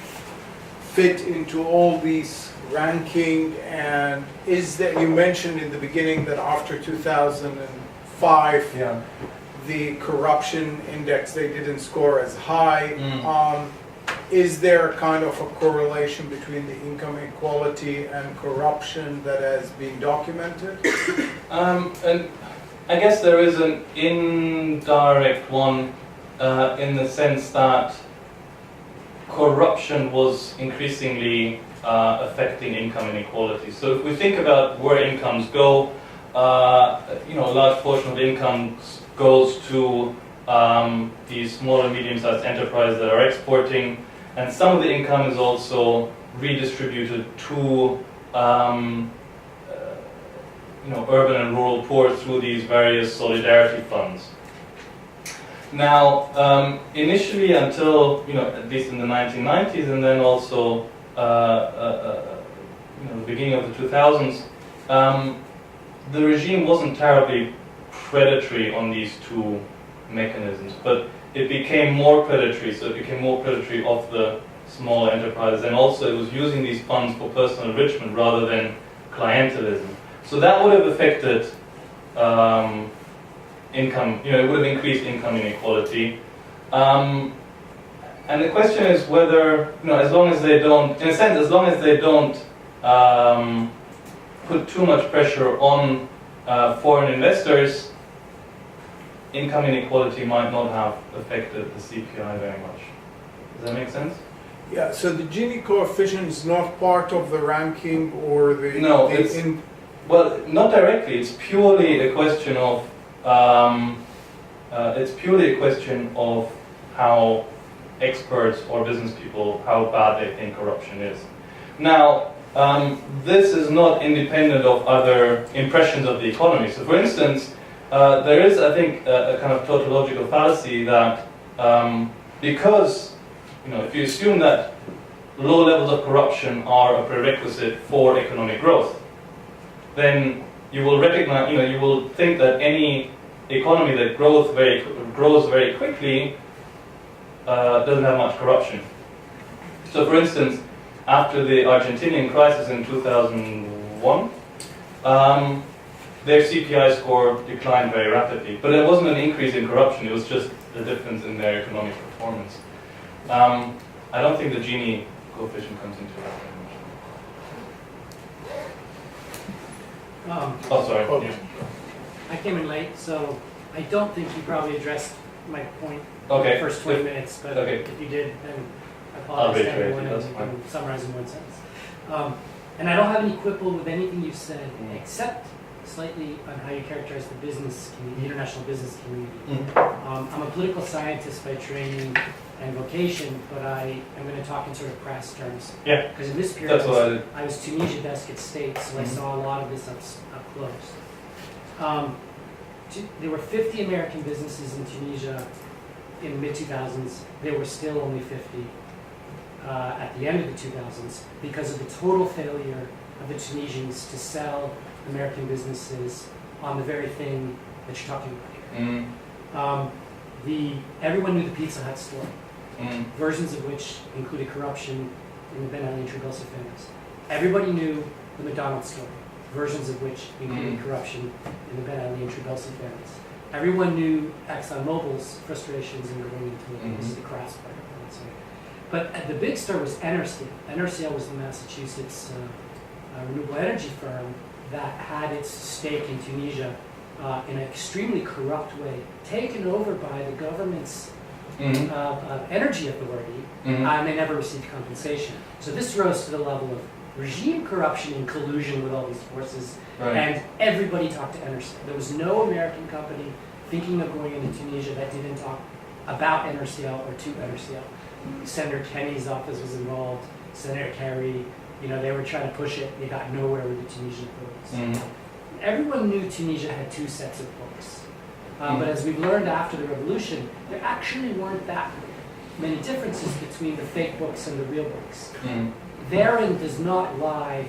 fit into all these ranking? And is that, you mentioned in the beginning that after 2005, Yeah. the corruption index, they didn't score as high. Is there kind of a correlation between the income inequality and corruption that has been documented? And I guess there is an indirect one in the sense that corruption was increasingly affecting income inequality. So if we think about where incomes go, a large portion of income goes to these small and medium-sized enterprises that are exporting, and some of the income is also redistributed to urban and rural poor through these various solidarity funds. Now, initially, until at least in the 1990s, and then also the beginning of the 2000s, the regime wasn't terribly predatory on these two mechanisms, but it became more predatory. So it became more predatory of the small enterprises, and also it was using these funds for personal enrichment rather than clientelism. So that would have affected income. It would have increased income inequality. And the question is whether, as long as they don't, in a sense, as long as they don't put too much pressure on foreign investors, income inequality might not have affected the CPI very much. Does that make sense? Yeah, so the Gini coefficient is not part of the ranking or the... No, well, not directly. It's purely a question of how experts or business people, how bad they think corruption is. Now, this is not independent of other impressions of the economy. So, for instance, there is, I think, a kind of tautological fallacy that because, if you assume that low levels of corruption are a prerequisite for economic growth, then you will recognize, you will think that any economy that grows very quickly doesn't have much corruption. So, for instance, after the Argentinian crisis in 2001, their CPI score declined very rapidly. But it wasn't an increase in corruption, it was just a difference in their economic performance. I don't think the Gini coefficient comes into that very much. Sorry. Yeah. I came in late, so I don't think you probably addressed my point Okay. in the first 20 minutes, but Okay. if you did, then I I'll apologize to reiterate everyone it, and that's you fine. can summarize in one sentence. And I don't have any quibble with anything you've said, except slightly on how you characterize the business community, the international business community. I'm a political scientist by training and vocation, but I am going to talk in sort of crass terms. Yeah. Because in this period, That's what I did. I was Tunisia desk at State, so I saw a lot of this up close. There were 50 American businesses in Tunisia in the mid-2000s. There were still only 50 at the end of the 2000s because of the total failure of the Tunisians to sell American businesses on the very thing that you're talking about here. Everyone knew the Pizza Hut story, versions of which included corruption in the Ben Ali and Trabelsi families. Everybody knew the McDonald's story, versions of which included corruption in the Ben Ali and Trabelsi families. Everyone knew ExxonMobil's frustrations in going into this is the crass part of it. But the big story was NRCL. NRCL was the Massachusetts renewable energy firm that had its stake in Tunisia in an extremely corrupt way, taken over by the government's energy authority, and they never received compensation. So this rose to the level of regime corruption in collusion with all these forces, Right. and everybody talked to NRCL. There was no American company thinking of going into Tunisia that didn't talk about NRCL or to NRCL. Senator Kenny's office was involved, Senator Kerry, they were trying to push it, they got nowhere with the Tunisian authorities. Everyone knew Tunisia had two sets of books. But as we've learned after the revolution, there actually weren't that many differences between the fake books and the real books. Therein does not lie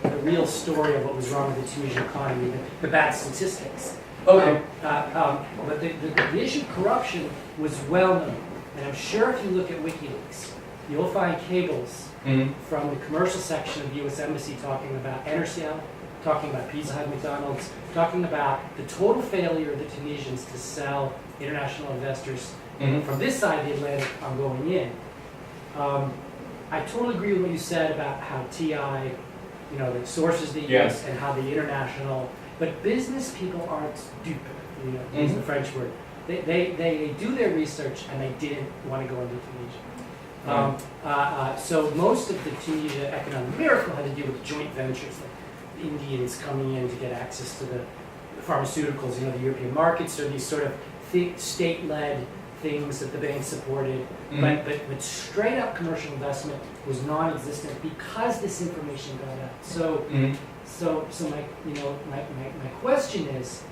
the real story of what was wrong with the Tunisian economy, the bad statistics. Okay. But the issue of corruption was well known. And I'm sure if you look at WikiLeaks, you'll find cables from the commercial section of the U.S. Embassy talking about NRCL, talking about Pizza Hut, McDonald's, talking about the total failure of the Tunisians to sell international investors from this side of the Atlantic on going in. I totally agree with what you said about how TI, the sources they use and how the international, but business people aren't stupid, use the French word. They do their research and they didn't want to go into Tunisia. So most of the Tunisia economic miracle had to do with joint ventures, like Indians coming in to get access to the pharmaceuticals, the European markets, or these sort of state-led things that the bank supported. But straight up commercial investment was non-existent because this information got out. So my question is,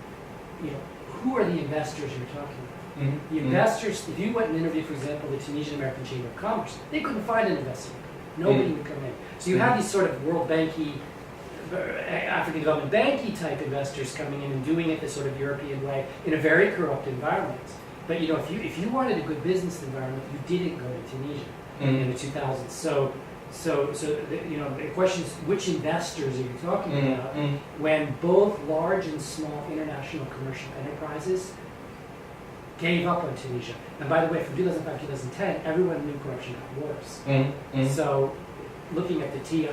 who are the investors you're talking about? The investors, if you went and interviewed, for example, the Tunisian American Chamber of Commerce, they couldn't find an investor. Nobody would come in. So you have these sort of World Banky, African Development Banky type investors coming in and doing it the sort of European way in a very corrupt environment. But if you wanted a good business environment, you didn't go to Tunisia in the 2000s. So the question is, which investors are you talking about when both large and small international commercial enterprises gave up on Tunisia? And by the way, from 2005 to 2010, everyone knew corruption got worse. So looking at the TI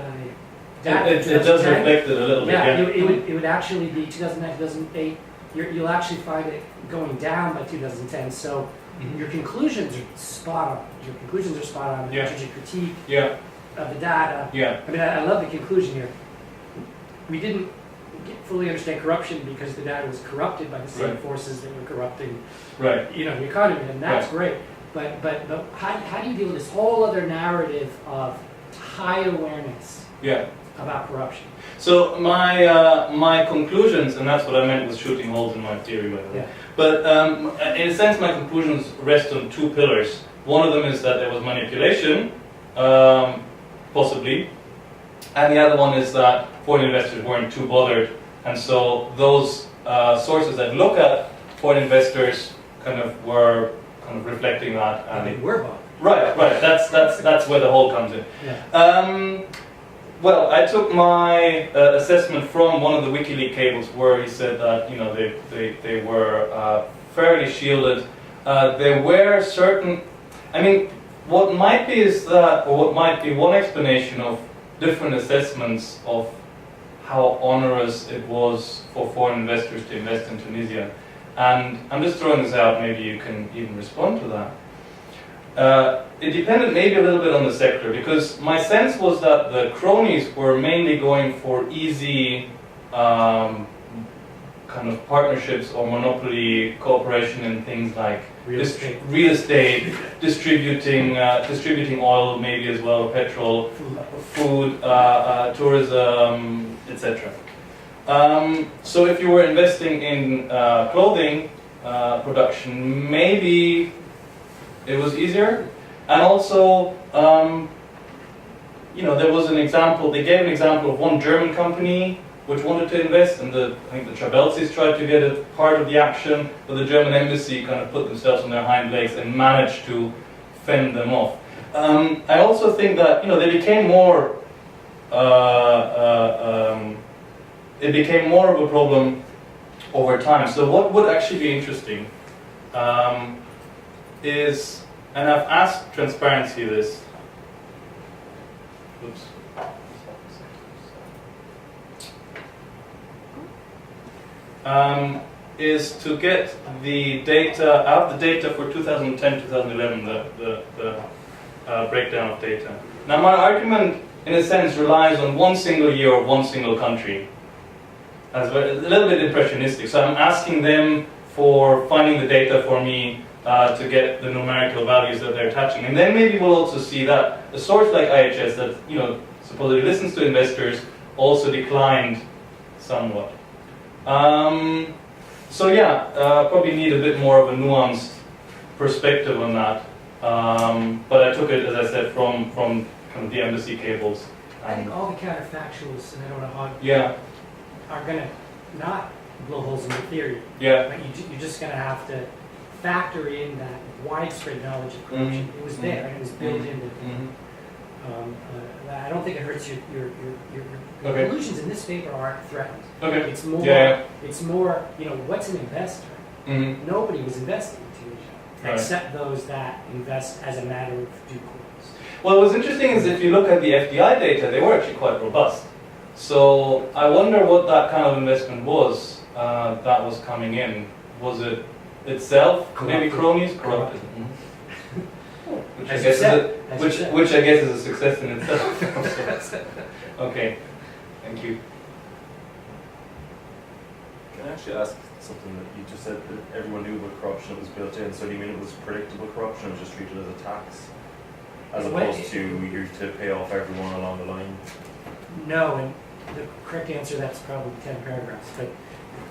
data, it does reflect it a little bit. Yeah, it would actually be 2009, 2008. You'll actually find it going down by 2010. So your conclusions are spot on. The strategic critique of the data. I mean, I love the conclusion here. We didn't fully understand corruption because the data was corrupted by the same forces that were corrupting, the economy, and that's great. But how do you deal with this whole other narrative of high awareness about corruption? So my conclusions, and that's what I meant with shooting holes in my theory, by the way. But in a sense, my conclusions rest on two pillars. One of them is that there was manipulation, possibly, and the other one is that foreign investors weren't too bothered, and so those sources that look at foreign investors were reflecting that. And they were bothered. Right. That's where the hole comes in. Well, I took my assessment from one of the WikiLeaks cables where he said that they were fairly shielded. There were certain, what might be what might be one explanation of different assessments of how onerous it was for foreign investors to invest in Tunisia. And I'm just throwing this out, maybe you can even respond to that. It depended maybe a little bit on the sector, because my sense was that the cronies were mainly going for easy partnerships or monopoly cooperation in things like real estate, distributing oil maybe as well, petrol, food, tourism, etc. So if you were investing in clothing production, maybe it was easier. And also, there was an example, they gave an example of one German company which wanted to invest, and I think the Trabelsis tried to get a part of the action, but the German embassy put themselves on their hind legs and managed to fend them off. I also think that, they became more, it became more of a problem over time. So what would actually be interesting is, and I've asked Transparency this. Oops. Is to get the data, I have the data for 2010-2011, the breakdown of data. Now my argument in a sense, relies on one single year or one single country. As well, a little bit impressionistic. So I'm asking them for finding the data for me to get the numerical values that they're attaching. And then maybe we'll also see that a source like IHS that, you know, supposedly listens to investors also declined somewhat. So yeah, probably need a bit more of a nuanced perspective on that. But I took it, as I said, from kind of the embassy cables. I think all the counterfactuals, and I don't know how, Yeah, are going to not blow holes in the theory. yeah. Like you're just going to have to factor in that widespread knowledge of corruption. It was there, and it was built into. I don't think it hurts your Okay. conclusions in this paper aren't threatened. Okay. It's more. Yeah. It's more. You know, what's an investor? Mm-hmm. Nobody was investing in Tunisia, Right. except those that invest as a matter of due course. Well, what's interesting is if you look at the FDI data, they were actually quite robust. So I wonder what that kind of investment was that was coming in. Was it itself, maybe cronies? Corrupted. Which I guess is a success in itself. Okay, thank you. Can I actually ask something that you just said that everyone knew about corruption, it was built in, so do you mean it was predictable corruption, it was just treated as a tax? As opposed to you're to pay off everyone along the line? No, and the correct answer to that's probably 10 paragraphs, but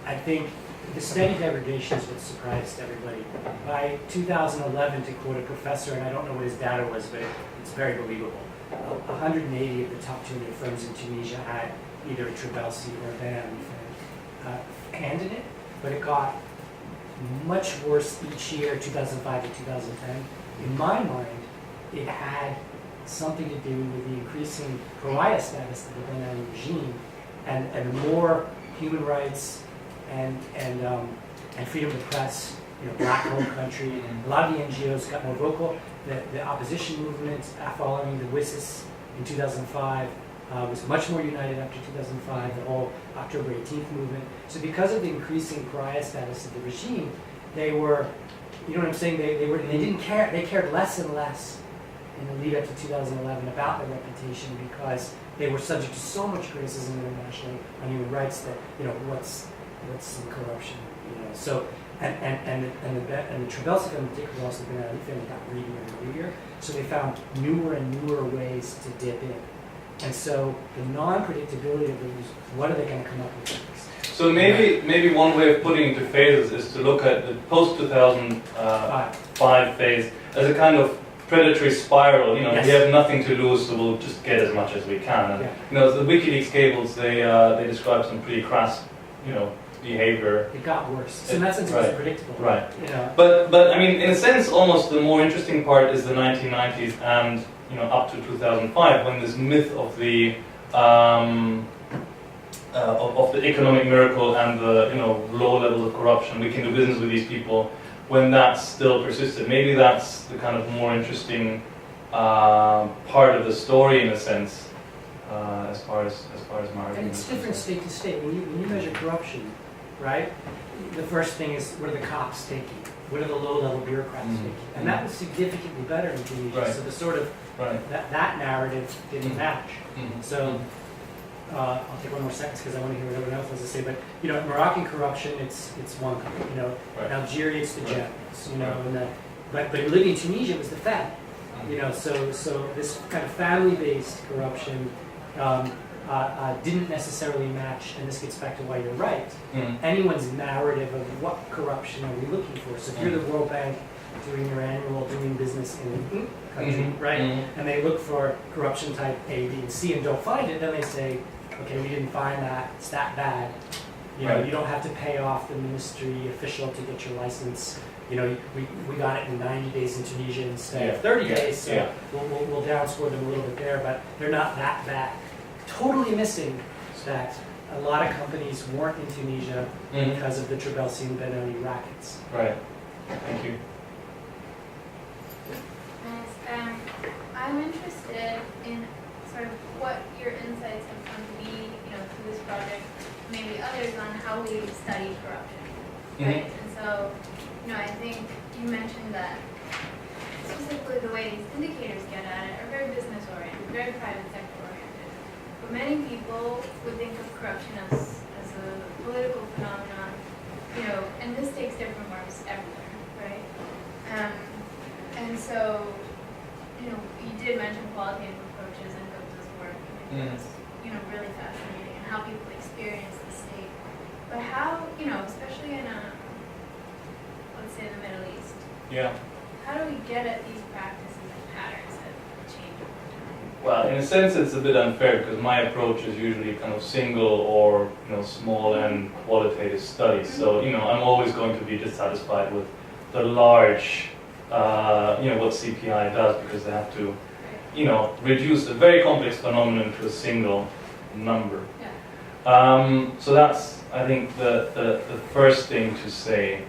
I think the steady degradation is what surprised everybody. By 2011, to quote a professor, and I don't know what his data was, but it's very believable, 180 of the top 200 firms in Tunisia had either a Trabelsi or a Baumann hand in it, but it got much worse each year, 2005 to 2010. In my mind, it had something to do with the increasing pariah status of the Ben Ali regime, and more human rights and freedom of the press, you know, black home country. A lot of the NGOs got more vocal. The opposition movement following the WSIS in 2005 was much more united after 2005, the whole October 18th movement. So because of the increasing pariah status of the regime, they were, you know what I'm saying, they didn't care, they cared less and less in the lead up to 2011 about their reputation because they were subject to so much criticism internationally on human rights that, you know, what's some corruption, you know. So and the Trabelsi family, particularly also the Ben Ali family, got greedier and greedier. So they found newer and newer ways to dip in. And so the non-predictability of it was, what are they going to come up with next? So maybe one way of putting it into phases is to look at the post-2005 phase as a kind of predatory spiral. You know, Yes. we have nothing to lose, so we'll just get as much as we can. And, you know, the WikiLeaks cables, they describe some pretty crass, you know, behavior. It got worse. So in that sense, it was predictable. Right. You know. But I mean, in a sense, almost the more interesting part is the 1990s and, you know, up to 2005, when this myth of the economic miracle and the, you know, low levels of corruption, we can do business with these people, when that still persisted. Maybe that's the kind of more interesting part of the story, in a sense, as far as marketing. And it's different state to state. When you measure corruption, right, the first thing is, what are the cops taking? What are the low-level bureaucrats taking? And that was significantly better in Tunisia. Right. So the sort of that narrative didn't match. So I'll take one more second because I want to hear what everyone else has to say. But you know, Moroccan corruption, it's one country. You know, in Algeria, it's the generals. You know, and but in Libya and Tunisia, it was the Fed. You know, so this kind of family-based corruption didn't necessarily match, and this gets back to why you're right, anyone's narrative of what corruption are we looking for. So if you're the World Bank doing your annual doing business in a country, right, and they look for corruption type A, B, and C and don't find it, then they say, okay, we didn't find that, it's that bad. You know, you don't have to pay off the ministry official to get your license. You know, we got it in 90 days in Tunisia instead of 30 days, so we'll downscore them a little bit there, but they're not that bad. Totally missing that a lot of companies weren't in Tunisia because of the Trabelsi and Ben Ali rackets. Right. Thank you. Nice. I'm interested in sort of what your insights have come to be, you know, through this project, maybe others, on how we study corruption, right? And so, you know, I think you mentioned that specifically the way these indicators get at it are very business oriented, very private sector oriented. but many people would think of corruption as a political phenomenon, you know, and this takes different forms everywhere, right? And so, you know, you did mention qualitative approaches and Gupta's work, and it was, you know, really fascinating, and how people experience the state. But how, you know, especially in let's say the Middle East, Yeah. how do we get at these practices and patterns that change over time? Well, in a sense, it's a bit unfair because my approach is usually kind of single or, you know, small and qualitative studies. So, you know, I'm always going to be dissatisfied with the large, you know, what CPI does, because they have to, you know, reduce a very complex phenomenon to a single number. Yeah. So that's, I think, the first thing to say.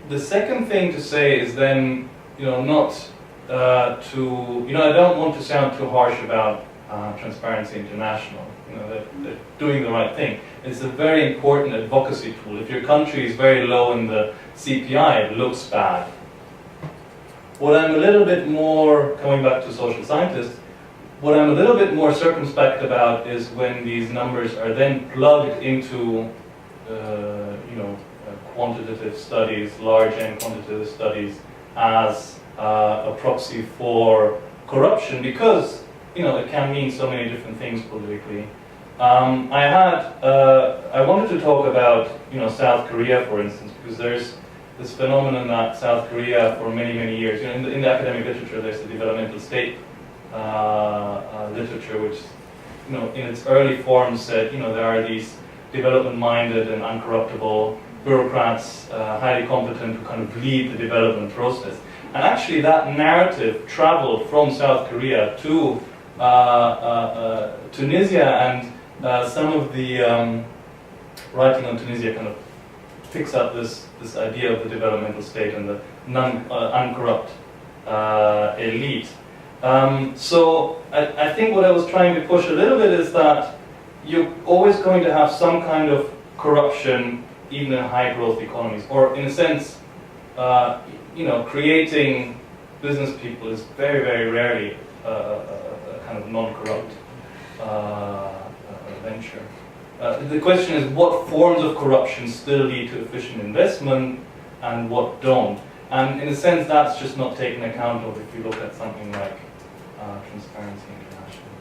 The second thing to say is then, you know, not to, you know, I don't want to sound too harsh about Transparency International. You know, they're doing the right thing. It's a very important advocacy tool. If your country is very low in the CPI, it looks bad. What I'm a little bit more, coming back to social scientists, what I'm a little bit more circumspect about is when these numbers are then plugged into, you know, quantitative studies, large and quantitative studies, as a proxy for corruption, because, you know, it can mean so many different things politically. I wanted to talk about, you know, South Korea, for instance, because there's this phenomenon that South Korea, for many, many years, you know, in the academic literature, there's the developmental state literature, which, you know, in its early form said, you know, there are these development-minded and uncorruptible bureaucrats, highly competent, who kind of lead the development process. And actually that narrative traveled from South Korea to Tunisia, and some of the writing on Tunisia kind of picks up this idea of the developmental state and the uncorrupt elite. So I think what I was trying to push a little bit is that you're always going to have some kind of corruption, even in high growth economies, or in a sense, you know, creating business people is very, very rarely a kind of non-corrupt venture. The question is, what forms of corruption still lead to efficient investment and what don't? And in a sense, that's just not taken account of if you look at something like Transparency International.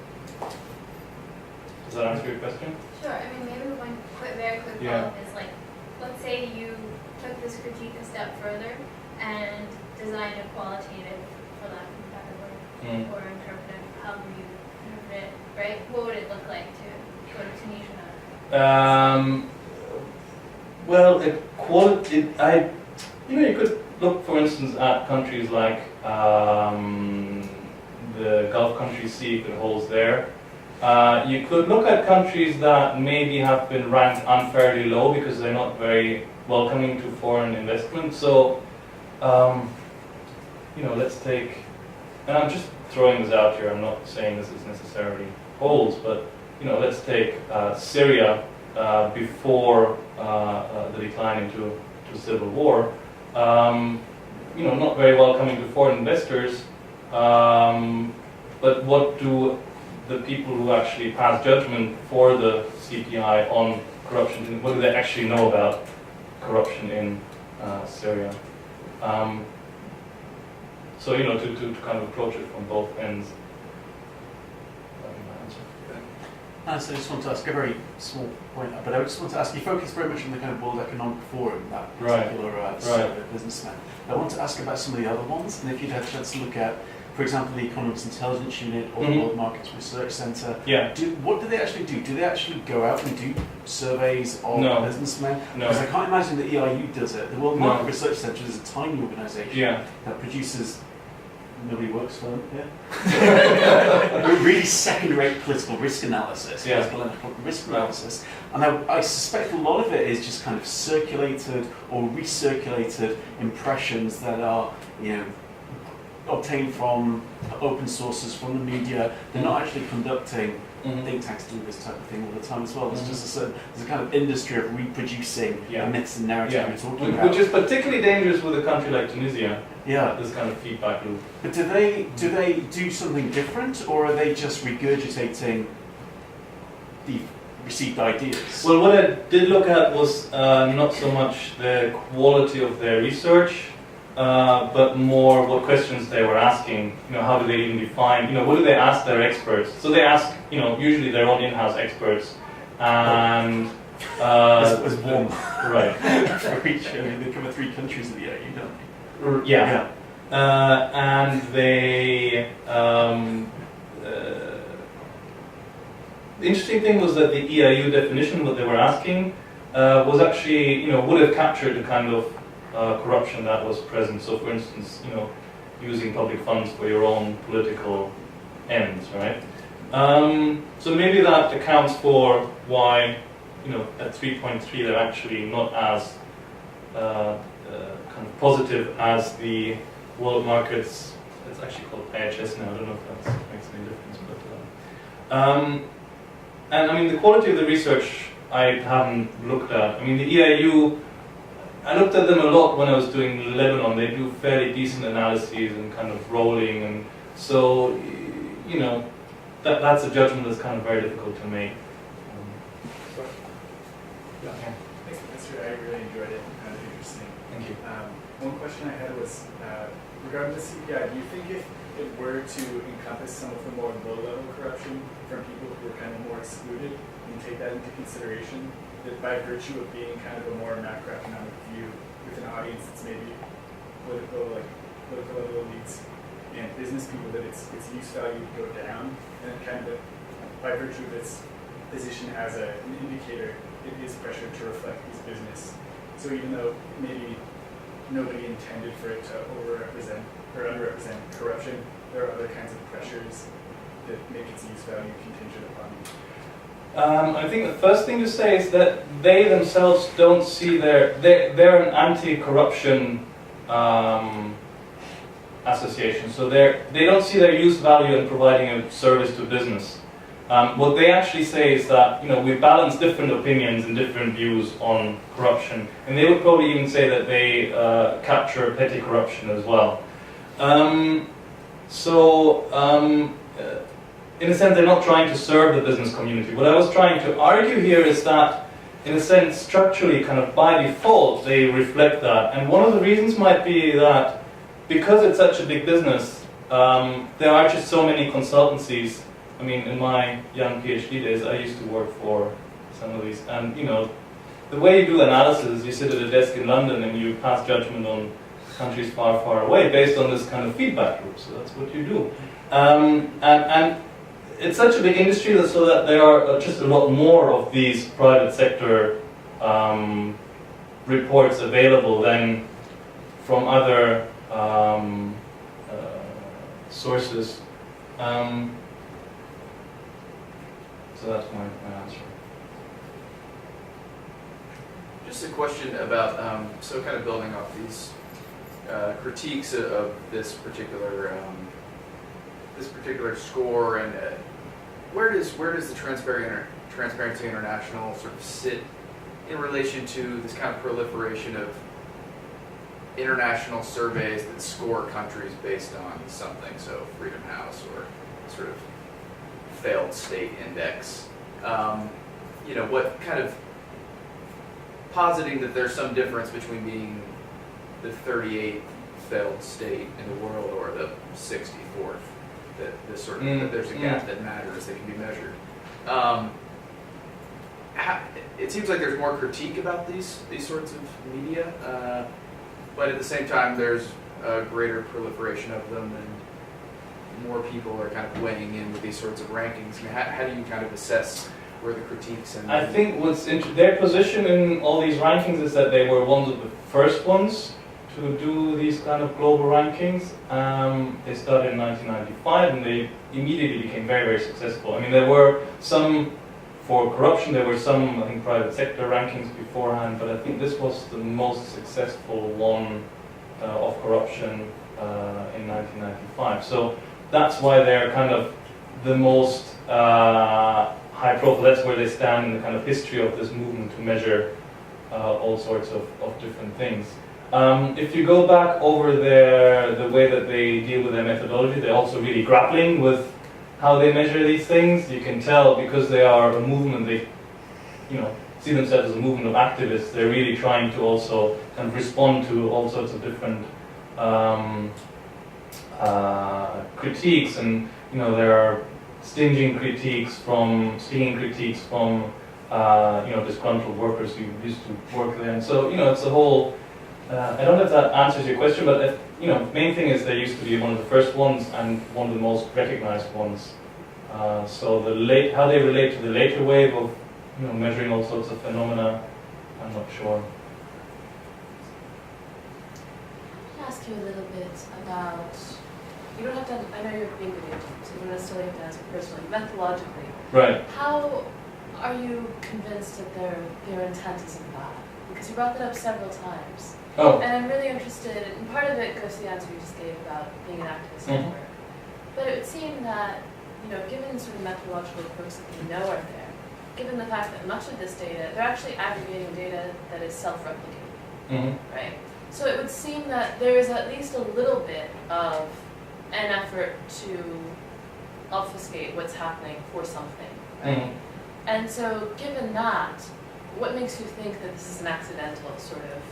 Does that answer your question? Sure. I mean, maybe one very quick follow-up is like, let's say you took this critique a step further and designed a qualitative, for lack of a better word, or interpretive, however you interpret it, right? What would it look like to go to Tunisia? Well, you know, you could look, for instance, at countries like the Gulf countries, see if it holds there. You could look at countries that maybe have been ranked unfairly low because they're not very welcoming to foreign investment. So, you know, let's take, and I'm just throwing this out here, I'm not saying this is necessarily holds, but, you know, let's take Syria before the decline into civil war. You know, not very welcoming to foreign investors, but what do the people who actually pass judgment for the CPI on corruption, what do they actually know about corruption in Syria? So, you know, to kind of approach it from both ends. So I just want to ask a very small point, but I just want to ask, you focus very much on the kind of World Economic Forum, that particular survey of businessmen. I want to ask about some of the other ones, and if you'd had a chance to look at, for example, the Economics Intelligence Unit or the World Markets Research Centre. Yeah. What do they actually do? Do they actually go out and do surveys of businessmen? No. Because I can't imagine that EIU does it. The World Market Research Centre is a tiny organisation that produces. Nobody works for them, really second-rate political risk analysis, political risk analysis. And I suspect a lot of it is just kind of circulated or recirculated impressions that are, you know, obtained from open sources, from the media. They're not actually conducting think tanks do this type of thing all the time as well. There's just there's a kind of industry of reproducing the myths and narrative you're talking about. Which is particularly dangerous with a country like Tunisia. Yeah. This kind of feedback loop. But do they do something different, or are they just regurgitating the received ideas? Well, what I did look at was not so much the quality of their research, but more what questions they were asking. How do they even define? What do they ask their experts? So they ask, usually their own in-house experts, and This was warm. right. For each, they cover 3 countries of the EU, don't they? Yeah. And they. The interesting thing was that the EIU definition, what they were asking, was actually, would have captured the kind of corruption that was present. So, for instance, using public funds for your own political ends, right? So maybe that accounts for why, at 3.3 they're actually not as kind of positive as the world markets. It's actually called IHS now. I don't know if that makes any difference, but. And I mean, the quality of the research I haven't looked at. I mean, the EIU, I looked at them a lot when I was doing Lebanon. They do fairly decent analyses and kind of rolling, and so, that's a judgment that's kind of very difficult to make. Thanks, I really enjoyed it. Kind of interesting. Thank you. One question I had was regarding the CPI. Do you think if it were to encompass some of the more low-level corruption from people who are kind of more excluded, and take that into consideration, that by virtue of being kind of a more macroeconomic view with an audience that's maybe political level elites and business people, that its use value would go down, and kind of by virtue of its position as an indicator, it is pressured to reflect its business. So even though maybe nobody intended for it to overrepresent or underrepresent corruption, there are other kinds of pressures that make its use value contingent upon. I think the first thing to say is that they themselves don't see they're an anti-corruption association, so they don't see their use value in providing a service to business. What they actually say is that we balance different opinions and different views on corruption, and they would probably even say that they capture petty corruption as well. In a sense, they're not trying to serve the business community. What I was trying to argue here is that, in a sense, structurally, kind of by default, they reflect that. And one of the reasons might be that because it's such a big business, there are just so many consultancies. I mean, in my young PhD days, I used to work for some of these. And, the way you do analysis, you sit at a desk in London and you pass judgment on countries far, far away based on this kind of feedback loop. So that's what you do. And it's such a big industry so that there are just a lot more of these private sector reports available than from other sources. So that's my answer. Just a question about, so kind of building off these critiques of this particular score, and where does the Transparency International sort of sit in relation to this kind of proliferation of international surveys that score countries based on something, so Freedom House or sort of failed state index? What kind of positing that there's some difference between being the 38th failed state in the world or the 64th, that there's a gap that matters that can be measured. It seems like there's more critique about these sorts of media, but at the same time there's a greater proliferation of them, and more people are kind of weighing in with these sorts of rankings. I mean, how do you kind of assess where the critiques and... I think their position in all these rankings is that they were one of the first ones to do these kind of global rankings. They started in 1995 and they immediately became very, very successful. I mean, there were some for corruption, there were some, I think, private sector rankings beforehand, but I think this was the most successful one of corruption. in 1995. So that's why they're kind of the most high profile. That's where they stand in the kind of history of this movement to measure all sorts of different things. If you go back over the way that they deal with their methodology, they're also really grappling with how they measure these things. You can tell because they are a movement, they see themselves as a movement of activists, they're really trying to also kind of respond to all sorts of different critiques, and there are stinging critiques from disgruntled workers who used to work there, and so it's a whole. I don't know if that answers your question, but main thing is they used to be one of the first ones and one of the most recognized ones. So how they relate to the later wave of measuring all sorts of phenomena, I'm not sure. I'll ask you a little bit about. You don't have to. I know you're being good, so you don't necessarily have to answer personally. Methodologically, Right. how are you convinced that their intent isn't bad? Because you brought that up several times. Oh. And I'm really interested, and part of it goes to the answer you just gave about being an activist network. But it would seem that, given sort of methodological quirks that we know are there, given the fact that much of this data, they're actually aggregating data that is self-replicating, right? So it would seem that there is at least a little bit of an effort to obfuscate what's happening for something, right? And so given that, what makes you think that this is an accidental sort of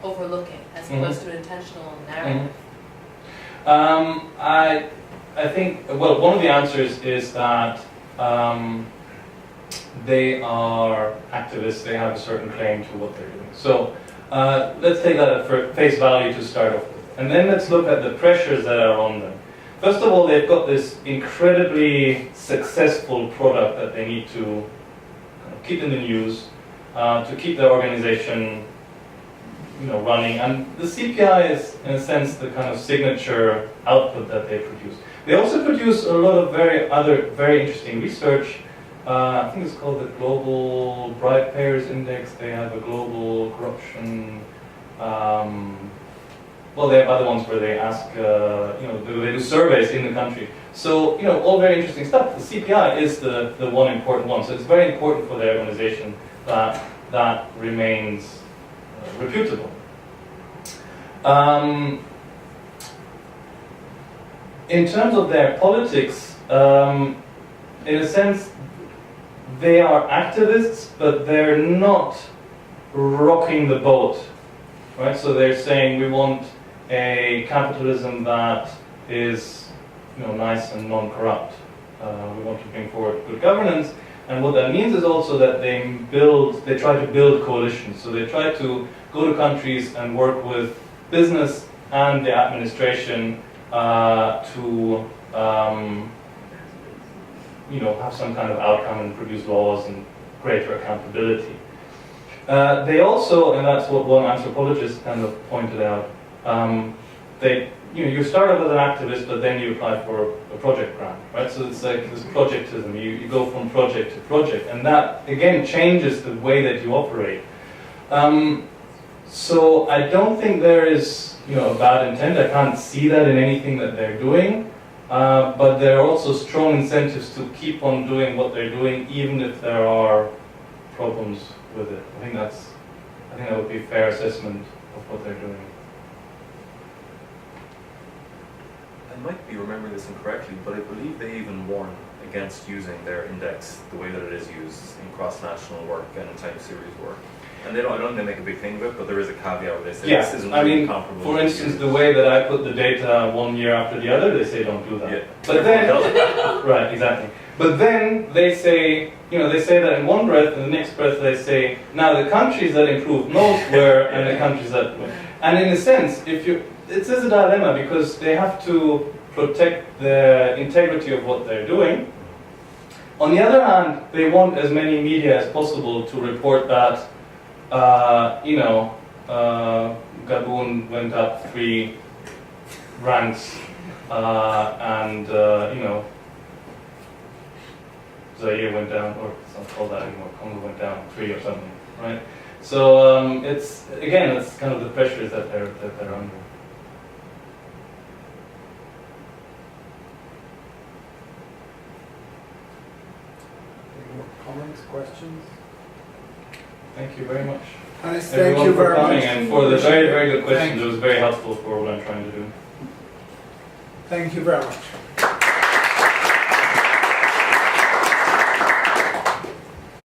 overlooking as opposed to an intentional narrative? I think, well, one of the answers is that they are activists, they have a certain claim to what they're doing. So let's take that at face value to start off with. And then let's look at the pressures that are on them. First of all, they've got this incredibly successful product that they need to keep in the news, to keep their organization running, and the CPI is, in a sense, the kind of signature output that they produce. They also produce a lot of very interesting research. I think it's called the Global Bright Payers Index. They have a global corruption. Well, they have other ones where they ask, they do surveys in the country. So, all very interesting stuff. The CPI is the one important one. So it's very important for their organization that remains reputable. In terms of their politics, in a sense, they are activists, but they're not rocking the boat, right? So they're saying we want a capitalism that is, nice and non-corrupt. We want to bring forward good governance. And what that means is also that they try to build coalitions. So they try to go to countries and work with business and the administration to have some kind of outcome and produce laws and greater accountability. They also, and that's what one anthropologist kind of pointed out, you start off as an activist, but then you apply for a project grant, right? So it's like this projectism. You go from project to project, and that again changes the way that you operate. So I don't think there is, a bad intent. I can't see that in anything that they're doing. But there are also strong incentives to keep on doing what they're doing, even if there are problems with it. I think that would be a fair assessment of what they're doing. I might be remembering this incorrectly, but I believe they even warn against using their index the way that it is used in cross-national work and in time series work. And I don't think they make a big thing of it, but there is a caveat where they say this isn't really comparable. For instance, the way that I put the data one year after the other, they say don't do that. Yeah. But then, right, exactly. But then they say, they say that in one breath, and the next breath they say, now the countries that improved most were, and the countries that were. And in a sense, it is a dilemma because they have to protect the integrity of what they're doing. On the other hand, they want as many media as possible to report that Gabon went up 3 ranks, and Zaire went down, or it's not called that anymore, Congo went down 3 or something, right? So it's kind of the pressures that they're under. comments, questions? Thank you very much. Hannes, Everyone thank you for very coming much. and for the very, very good Thank questions. It was very helpful for what I'm trying to do. Thank you very much.